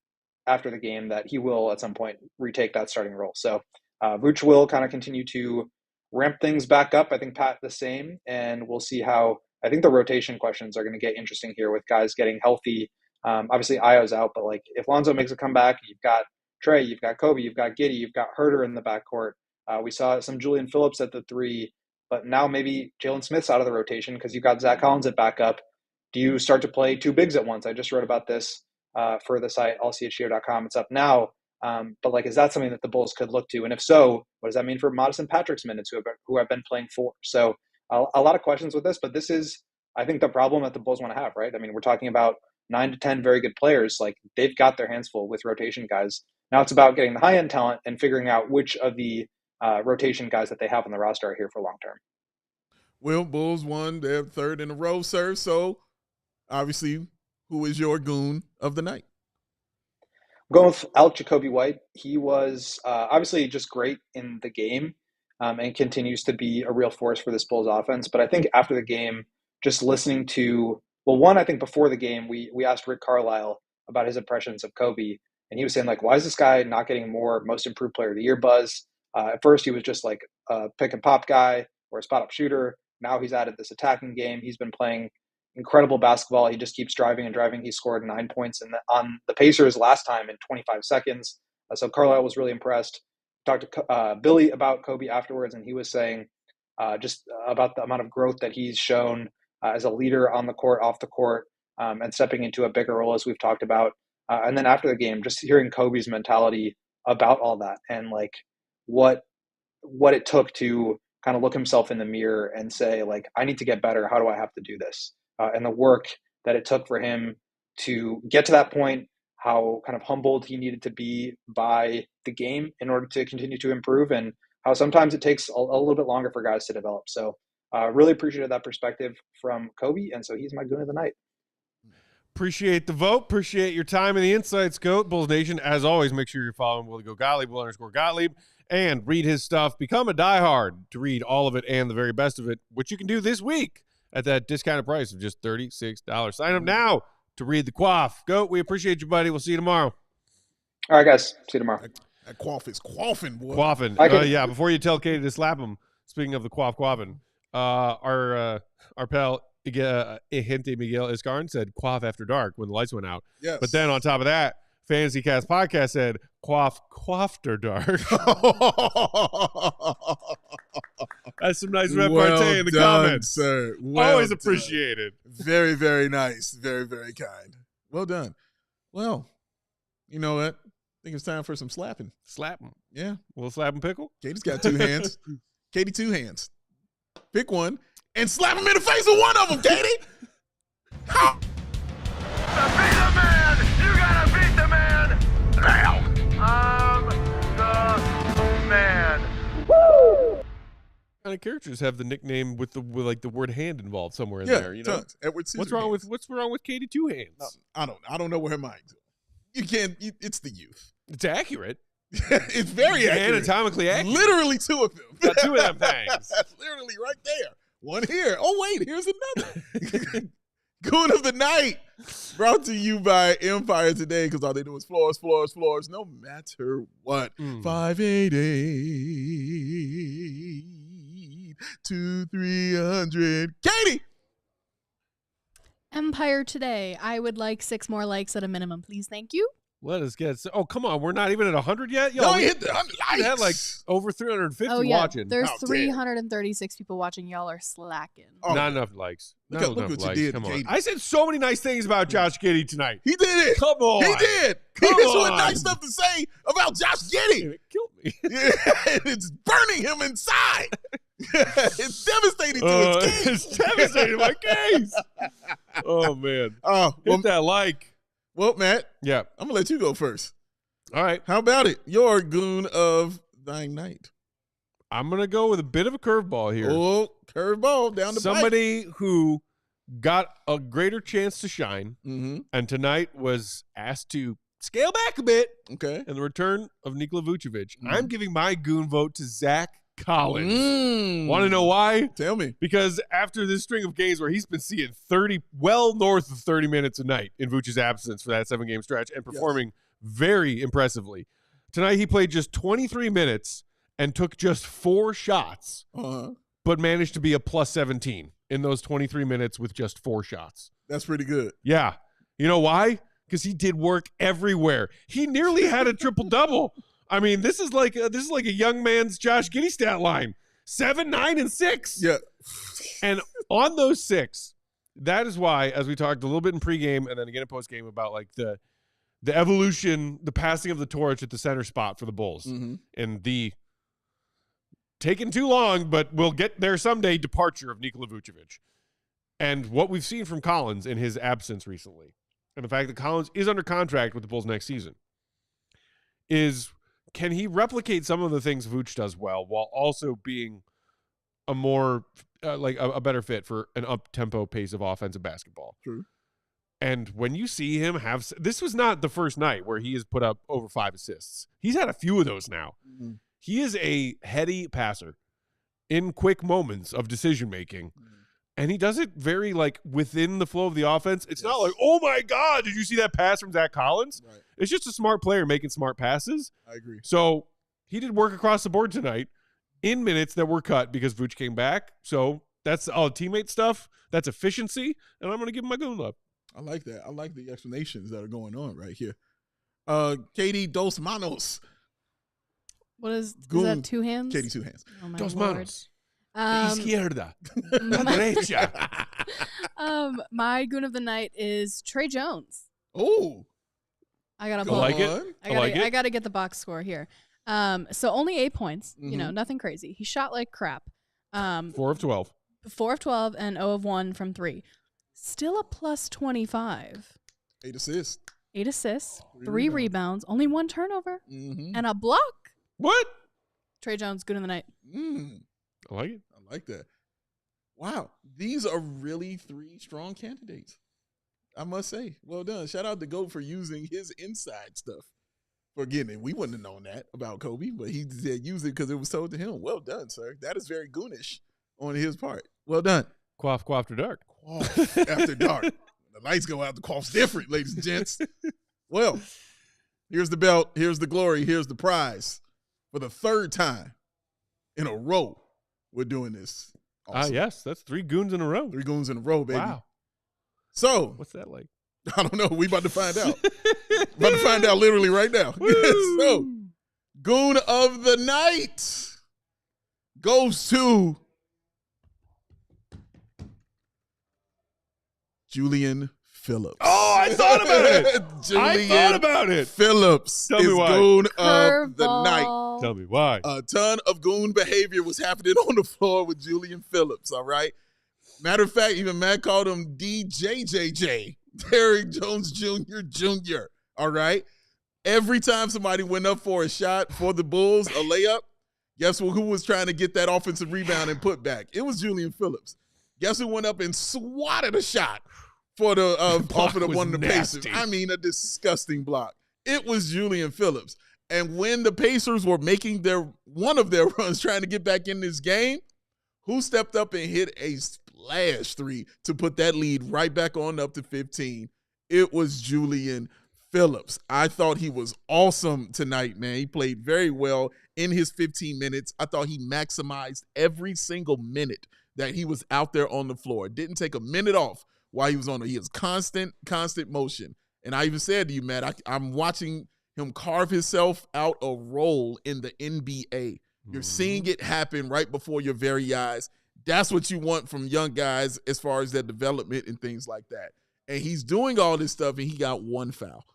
after the game that he will at some point retake that starting role. So Vooch will kind of continue to ramp things back up. I think Pat the same, and we'll see how. I think the rotation questions are going to get interesting here with guys getting healthy. Obviously, Io's out, but like if Lonzo makes a comeback, you've got Trey, you've got Coby, you've got Giddey, you've got Herter in the backcourt. We saw some Julian Phillips at the 3, but now maybe Jalen Smith's out of the rotation because you've got Zack Collins at backup. Do you start to play 2 bigs at once? I just wrote about this for the site, allchgo.com. It's up now. But like, is that something that the Bulls could look to? And if so, what does that mean for Madison Patrick's minutes, who have been playing 4? So a lot of questions with this, but this is, I think, the problem that the Bulls want to have, right? I mean, we're talking about 9 to 10 very good players. Like they've got their hands full with rotation guys. Now it's about getting the high end talent and figuring out which of the rotation guys that they have on the roster are here for long term. Well, Bulls won their 3rd in a row, sir. So obviously, who is your goon of the night? I'm going with Coby White. He was obviously just great in the game and continues to be a real force for this Bulls offense. But I think after the game, just listening to, I think before the game, we asked Rick Carlisle about his impressions of Coby. And he was saying, like, why is this guy not getting more most improved player of the year buzz? At first, he was just like a pick and pop guy or a spot up shooter. Now he's added this attacking game. He's been playing incredible basketball. He just keeps driving and driving. He scored 9 points on the Pacers last time in 25 seconds. So Carlisle was really impressed. Talked to Billy about Coby afterwards, and he was saying just about the amount of growth that he's shown as a leader on the court, off the court, and stepping into a bigger role, as we've talked about. And then after the game, just hearing Coby's mentality about all that and like what it took to kind of look himself in the mirror and say, like, I need to get better. How do I have to do this? And the work that it took for him to get to that point, how kind of humbled he needed to be by the game in order to continue to improve, and how sometimes it takes a little bit longer for guys to develop. So really appreciated that perspective from Coby, and so he's my goon of the night. Appreciate the vote. Appreciate your time and the insights, Goat. Bulls Nation, as always, make sure you're following Will Go Gottlieb, Will_Gottlieb, and read his stuff. Become a diehard to read all of it and the very best of it, which you can do this week at that discounted price of just $36. Sign up now to read the quaff. Goat, we appreciate you, buddy. We'll see you tomorrow. All right, guys. See you tomorrow. That quaff is quaffing, boy. Quaffing. Yeah, before you tell Katie to slap him, speaking of the quaffing, our pal Gente Miguel Iscarn said quaff after dark when the lights went out. Yes. But then on top of that, Fantasy Cast Podcast said quaff after dark. That's some nice repartee in the comments. Sir. Always appreciated. Very, very nice. Very, very kind. Well done. Well, you know what? I think it's time for some slapping. Slapping. Yeah. A little slap and pickle. Katie's got 2 hands. Katie, 2 hands. Pick one and slap him in the face with one of them, Katie. How? To be the man, you gotta beat the man. Now. I'm the man. Woo! What kind of characters have the nickname with the word hand involved somewhere in there? You know, tons. Edward what's wrong with Katie 2 hands? No, I don't know where her mind's at. You can't. It's the youth. It's accurate. It's very accurate. Anatomically accurate. Literally 2 of them. Got 2 of them things. That's literally right there. One here. Oh wait, here's another. Goon of the night, brought to you by Empire Today, because all they do is floors, no matter what. 588 2300. Katie. Empire Today. I would like 6 more likes at a minimum, please. Thank you. Let us get. Oh, come on. We're not even at 100 yet? Yo, No, he hit the 100 we had like likes. over 350 Oh, yeah. watching. There's How dare. 336 people watching. Y'all are slacking. Oh, Not enough likes. Look Not what enough you likes. did, Come on. Katie. I said so many nice things about Josh Giddey tonight. He did it. Come on. He did. Come He has on. some nice stuff to say about Josh Giddey. It killed me. Yeah, it's burning him inside. It's devastating to his game. It's devastating my case. Oh, man. Well, Hit that like. well, Matt, Yeah. I'm going to let you go first. All right. How about it? Your goon of thine night. I'm going to go with a bit of a curveball here. Oh, curveball down the Somebody who got a greater chance to shine Mm-hmm. and tonight was asked to scale back a bit Okay. in the return of Nikola Vucevic. Mhm. I'm giving my goon vote to Zack Collins. Mm. Want to know why? Tell me. Because after this string of games where he's been seeing 30, well north of 30 minutes a night in Vucevic's absence for that 7-game stretch and performing very impressively, tonight he played just 23 minutes and took just 4 shots, but managed to be a plus 17 in those 23 minutes with just 4 shots. That's pretty good. Yeah. You know why? Because he did work everywhere. He nearly had a triple-double. I mean, this is like a young man's Josh Giddey stat line. 7, 9, and 6. Yeah. And on those 6, that is why, as we talked a little bit in pregame and then again in postgame about like the evolution, the passing of the torch at the center spot for the Bulls, Mm-hmm. and the taking too long, but we'll get there someday departure of Nikola Vucevic. And what we've seen from Collins in his absence recently, and the fact that Collins is under contract with the Bulls next season, is can he replicate some of the things Vooch does well while also being a more a better fit for an up-tempo pace of offensive basketball? True. And when you see him have – this was not the first night where he has put up over 5 assists. He's had a few of those now. Mm-hmm. He is a heady passer in quick moments of decision-making. And he does it very, like, within the flow of the offense. It's not like, oh, my God, did you see that pass from Zack Collins? Right. It's just a smart player making smart passes. I agree. So he did work across the board tonight in minutes that were cut because Vooch came back. So that's all teammate stuff. That's efficiency. And I'm going to give him my goon love. I like that. I like the explanations that are going on right here. Katie Dos Manos. What is Goon. that 2 hands? Katie 2 hands. Oh my Dos Lord. manos. Izquierda. La my, derecha. my goon of the night is Trey Jones. Oh. I gotta I pull. like it. I gotta get the box score here. So only 8 points. You know, Mhm. nothing crazy. He shot like crap. 4 of 12. 4 of 12 and 0 of 1 from 3. Still a plus 25. 8 assists. 8 assists, 3 3 rebounds, only 1 turnover, Mm-hmm. and a block. What? Trey Jones, good in the night. I like it. I like that. Wow. These are really 3 strong candidates. I must say. Well done. Shout out to Goat for using his inside stuff for getting it. We wouldn't have known that about Coby, but he said use it because it was told to him. Well done, sir. That is very goonish on his part. Well done. Quaff after dark. Quaff after dark. The lights go out, the quaff's different, ladies and gents. Well, here's the belt, here's the glory, here's the prize. For the 3rd time in a row, we're doing this. Awesome. Yes, that's 3 goons in a row. 3 goons in a row, baby. Wow. So, What's that like? I don't know. We about to find out. About to find out literally right now. So, goon of the night goes to Julian Phillips. Oh, I thought about it. Julian I thought about it. Phillips Tell me is why. goon of the night. Curveball. Tell me why. A ton of goon behavior was happening on the floor with Julian Phillips, all right? Matter of fact, even Matt called him DJJJ, Derrick Jones Jr., all right? Every time somebody went up for a shot for the Bulls, a layup, guess who was trying to get that offensive rebound and put back? It was Julian Phillips. Guess who went up and swatted a shot for the off of the one of the Pacers? I mean, a disgusting block. It was Julian Phillips. And when the Pacers were making one of their runs trying to get back in this game, who stepped up and hit a splash 3 to put that lead right back on up to 15? It was Julian Phillips. I thought he was awesome tonight, man. He played very well in his 15 minutes. I thought he maximized every single minute that he was out there on the floor. Didn't take a minute off while he was on it. He was constant motion. And I even said to you, Matt, I'm watching him carve himself out a role in the NBA. You're seeing it happen right before your very eyes. That's what you want from young guys as far as their development and things like that. And he's doing all this stuff, and he got one foul.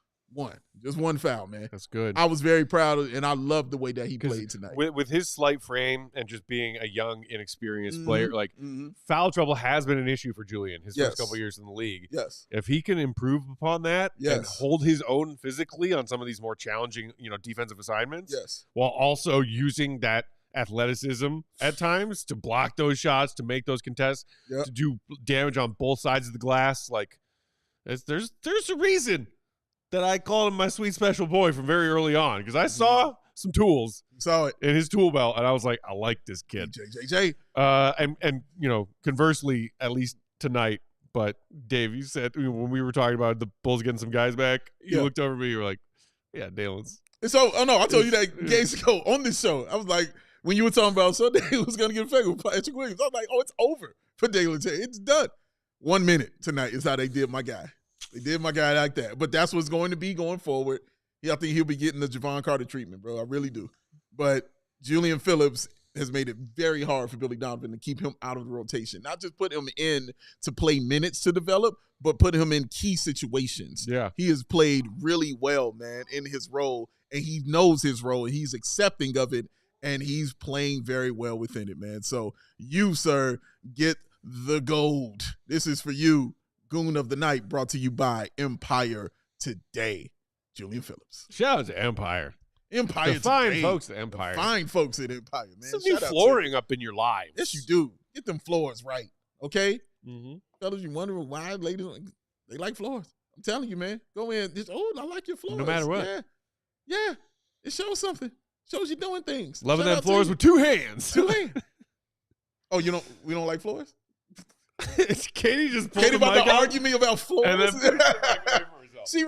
Just one foul, man. That's good. I was very proud of, and I loved the way that he played tonight. With his slight frame and just being a young, inexperienced player, foul trouble has been an issue for Julian his first couple years in the league. Yes. If he can improve upon that and hold his own physically on some of these more challenging, defensive assignments, while also using that athleticism at times to block those shots, to make those contests, to do damage on both sides of the glass, there's a reason that I called him my sweet special boy from very early on, because I saw some tools in his tool belt, and I was like, I like this kid. JJ. And conversely, at least tonight, but Dave, you said when we were talking about the Bulls getting some guys back, you looked over at me, you were like, yeah, Dalen's. So, I told you that days ago on this show. I was like, when you were talking about Sunday was going to get affected with Patrick Williams, I was like, it's over for Dalen. It's done. 1 minute tonight is how they did my guy. They did my guy like that. But that's what's going to be going forward. I think he'll be getting the Javon Carter treatment, bro. I really do. But Julian Phillips has made it very hard for Billy Donovan to keep him out of the rotation. Not just put him in to play minutes to develop, but put him in key situations. Yeah. He has played really well, man, in his role. And he knows his role. And he's accepting of it. And he's playing very well within it, man. So you, sir, get the gold. This is for you. Goon of the Night, brought to you by Empire Today. Julian Phillips. Shout out to Empire. Empire the fine Today. folks at Empire. The fine folks at Empire, man. Some new flooring up in your lives. Yes, you do. Get them floors right, okay? Mm-hmm. Fellas, you wondering why ladies, they like floors. I'm telling you, man. Go in. I like your floors. No matter what. Yeah. It shows something. Shows you doing things. Loving them floors with 2 hands. 2 hands. Oh, we don't like floors? Katie just pulled Katie the about mic to out, argue me about floors. and then she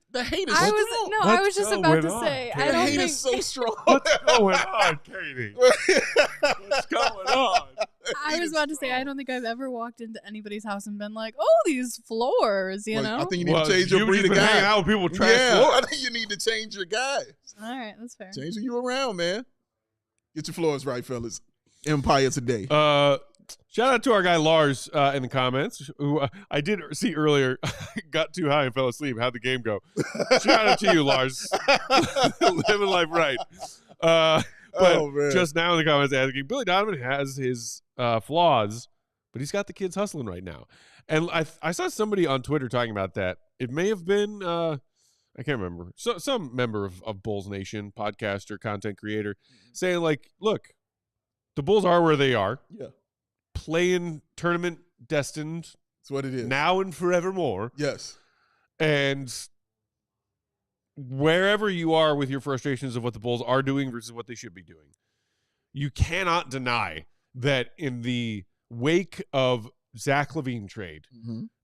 the hate is I strong. was just about to say, The I don't hate think is so strong. What's going on, Katie? What's going on? I was about to say, I don't think I've ever walked into anybody's house and been like, "Oh, these floors," you know. I think you need to change your breed of guy. Hanging out with people with trash floors. I think you need to change your guy. All right, that's fair. Changing you around, man. Get your floors right, fellas. Empire Today. Shout out to our guy Lars in the comments, who I did see earlier. Got too high and fell asleep. How'd the game go? Shout out to you, Lars. Living life right. But just now in the comments asking, Billy Donovan has his flaws, but he's got the kids hustling right now. And I saw somebody on Twitter talking about that. It may have been I can't remember. Some member of Bulls Nation, podcaster, content creator, saying like, look, the Bulls are where they are. Yeah. Playing tournament destined. That's what it is. Now and forevermore. Yes. And wherever you are with your frustrations of what the Bulls are doing versus what they should be doing, you cannot deny that in the wake of Zach LaVine trade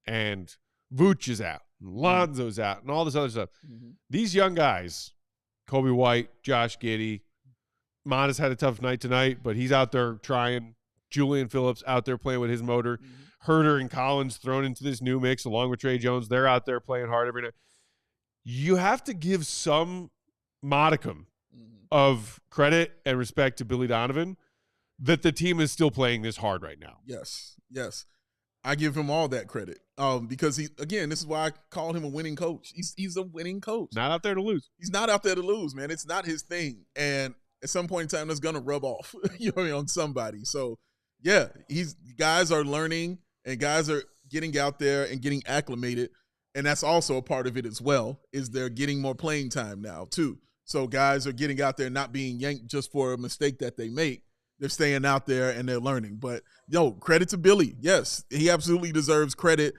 and Vooch is out, and Lonzo's out, and all this other stuff, these young guys, Coby White, Josh Giddey, Montes had a tough night tonight, but he's out there trying. Julian Phillips out there playing with his motor. Herter and Collins thrown into this new mix along with Trey Jones. They're out there playing hard every night. You have to give some modicum of credit and respect to Billy Donovan that the team is still playing this hard right now. Yes. I give him all that credit because this is why I called him a winning coach. He's a winning coach. Not out there to lose. He's not out there to lose, man. It's not his thing. And at some point in time, that's going to rub off on somebody. So, yeah, guys are learning and guys are getting out there and getting acclimated. And that's also a part of it as well, is they're getting more playing time now, too. So guys are getting out there, not being yanked just for a mistake that they make. They're staying out there and they're learning. But, credit to Billy. Yes, he absolutely deserves credit.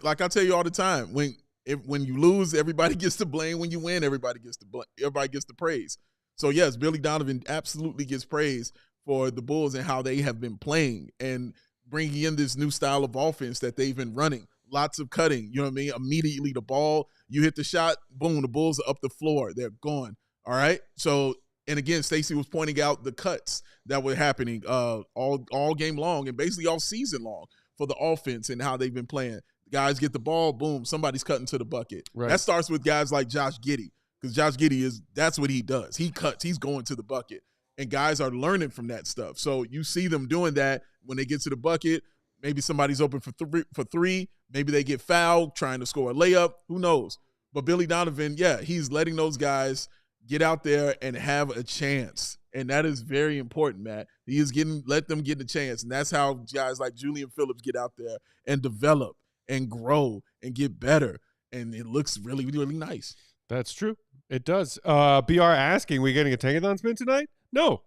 Like I tell you all the time, when you lose, everybody gets the blame. When you win, everybody gets the praise. So, yes, Billy Donovan absolutely gets praise for the Bulls and how they have been playing and bringing in this new style of offense that they've been running. Lots of cutting, you know what I mean? Immediately the ball, you hit the shot, boom, the Bulls are up the floor. They're gone, all right? So, and again, Stacey was pointing out the cuts that were happening all game long and basically all season long for the offense and how they've been playing. Guys get the ball, boom, somebody's cutting to the bucket. Right. That starts with guys like Josh Giddey, because Josh Giddey that's what he does. He cuts, he's going to the bucket. And guys are learning from that stuff. So you see them doing that when they get to the bucket. Maybe somebody's open for three. Maybe they get fouled trying to score a layup. Who knows? But Billy Donovan, he's letting those guys get out there and have a chance. And that is very important, Matt. He is let them get a chance. And that's how guys like Julian Phillips get out there and develop and grow and get better. And it looks really, really nice. That's true. It does. BR asking, we getting a Tankathon spin tonight? No.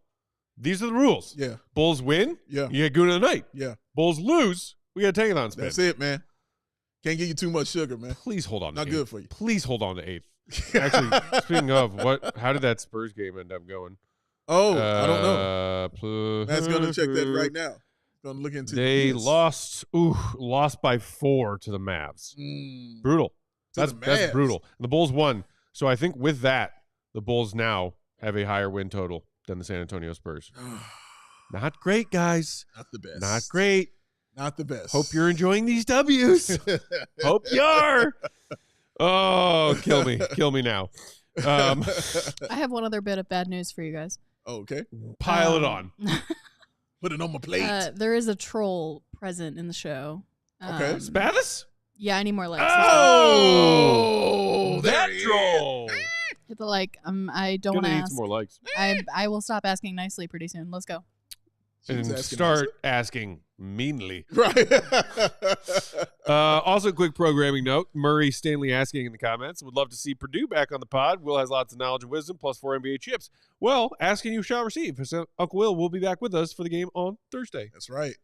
These are the rules. Yeah. Bulls win. Yeah. You get Goon of the night. Yeah. Bulls lose. We got a Tankathon spin. That's it, man. Can't give you too much sugar, man. Please hold on to Not eighth. good for you. Please hold on to eighth. Actually, speaking of, how did that Spurs game end up going? Oh, I don't know. Matt's going to check that right now. Going to look into They lost by 4 to the Mavs. Brutal. That's brutal. And the Bulls won. So I think with that, the Bulls now have a higher win total than the San Antonio Spurs. Not great, guys. Not the best. Not great. Not the best. Hope you're enjoying these W's. Hope you are. Oh, kill me. Kill me now. I have one other bit of bad news for you guys. Okay. Pile it on. Put it on my plate. There is a troll present in the show. Okay. Spathis? Yeah, I need more likes. Oh, that troll. Hit the like. I don't want to ask. Some more likes. I will stop asking nicely pretty soon. Let's go. And start asking meanly. Right. Also, quick programming note. Murray Stanley asking in the comments, would love to see Purdue back on the pod. Will has lots of knowledge and wisdom, plus 4 NBA chips. Well, asking you shall receive. So Uncle Will will be back with us for the game on Thursday. That's right.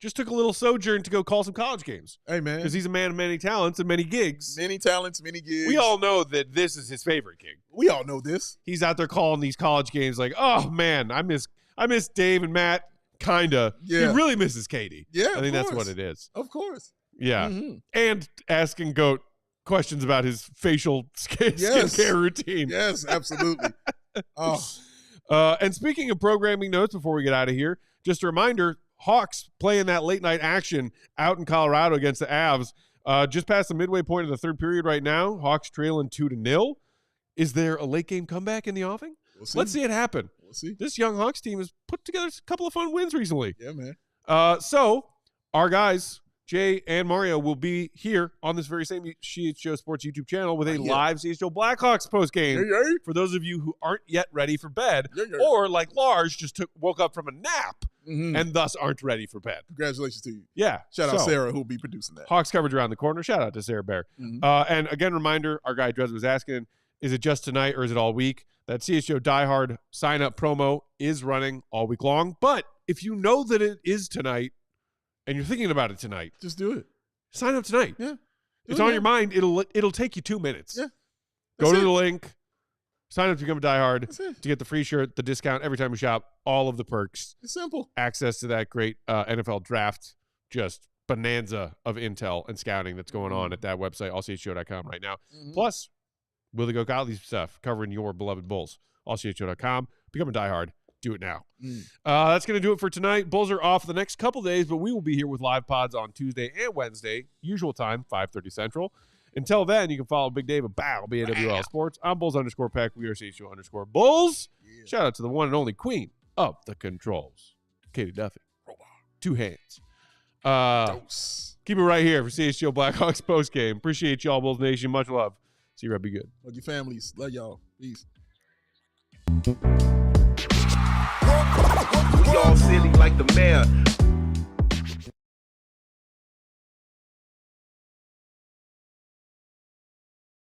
Just took a little sojourn to go call some college games. Hey, man. Because he's a man of many talents and many gigs. Many talents, many gigs. We all know that this is his favorite gig. We all know this. He's out there calling these college games like, oh, man, I miss Dave and Matt. Kinda. Yeah. He really misses Katie. Yeah. I think that's what it is. Of course. Yeah. Mm-hmm. And asking Goat questions about his facial skincare routine. Yes, absolutely. And speaking of programming notes before we get out of here, just a reminder, Hawks playing that late night action out in Colorado against the Avs. Just past the midway point of the third period right now, Hawks trailing 2-0. Is there a late game comeback in the offing? Let's see it happen. We'll see. This young Hawks team has put together a couple of fun wins recently. Yeah, man. So our guys, Jay and Mario, will be here on this very same CHGO Sports YouTube channel with a live CHGO Blackhawks postgame. For those of you who aren't yet ready for bed, or like Lars just woke up from a nap and thus aren't ready for bed. Congratulations to you. Yeah. Shout out Sarah, who will be producing that. Hawks coverage around the corner. Shout out to Sarah Bear. And again, reminder, our guy Dres was asking, is it just tonight or is it all week? That CHGO Die-Hard sign-up promo is running all week long. But if you know that it is tonight and you're thinking about it tonight, just do it. Sign up tonight. Yeah. It's on your mind. It'll take you 2 minutes. Yeah. Go to the link. Sign up to become a Die-Hard to get the free shirt, the discount every time you shop, all of the perks. It's simple. Access to that great NFL draft, just bonanza of intel and scouting that's going on at that website, allchgo.com right now. Plus, Willie Go Gottlieb stuff covering your beloved Bulls. allchgo.com. Become a diehard. Do it now. That's going to do it for tonight. Bulls are off the next couple days, but we will be here with live pods on Tuesday and Wednesday, usual time, 5:30 Central. Until then, you can follow Big Dave at BAWL Sports. I'm Bulls_Peck. We are CHGO_Bulls. Yeah. Shout out to the one and only queen of the controls, Katie Duffy. 2 hands. Keep it right here for CHGO Blackhawks postgame. Appreciate y'all, Bulls Nation. Much love. See you, be good. Love your families. Love y'all. Peace. We all silly like the mayor.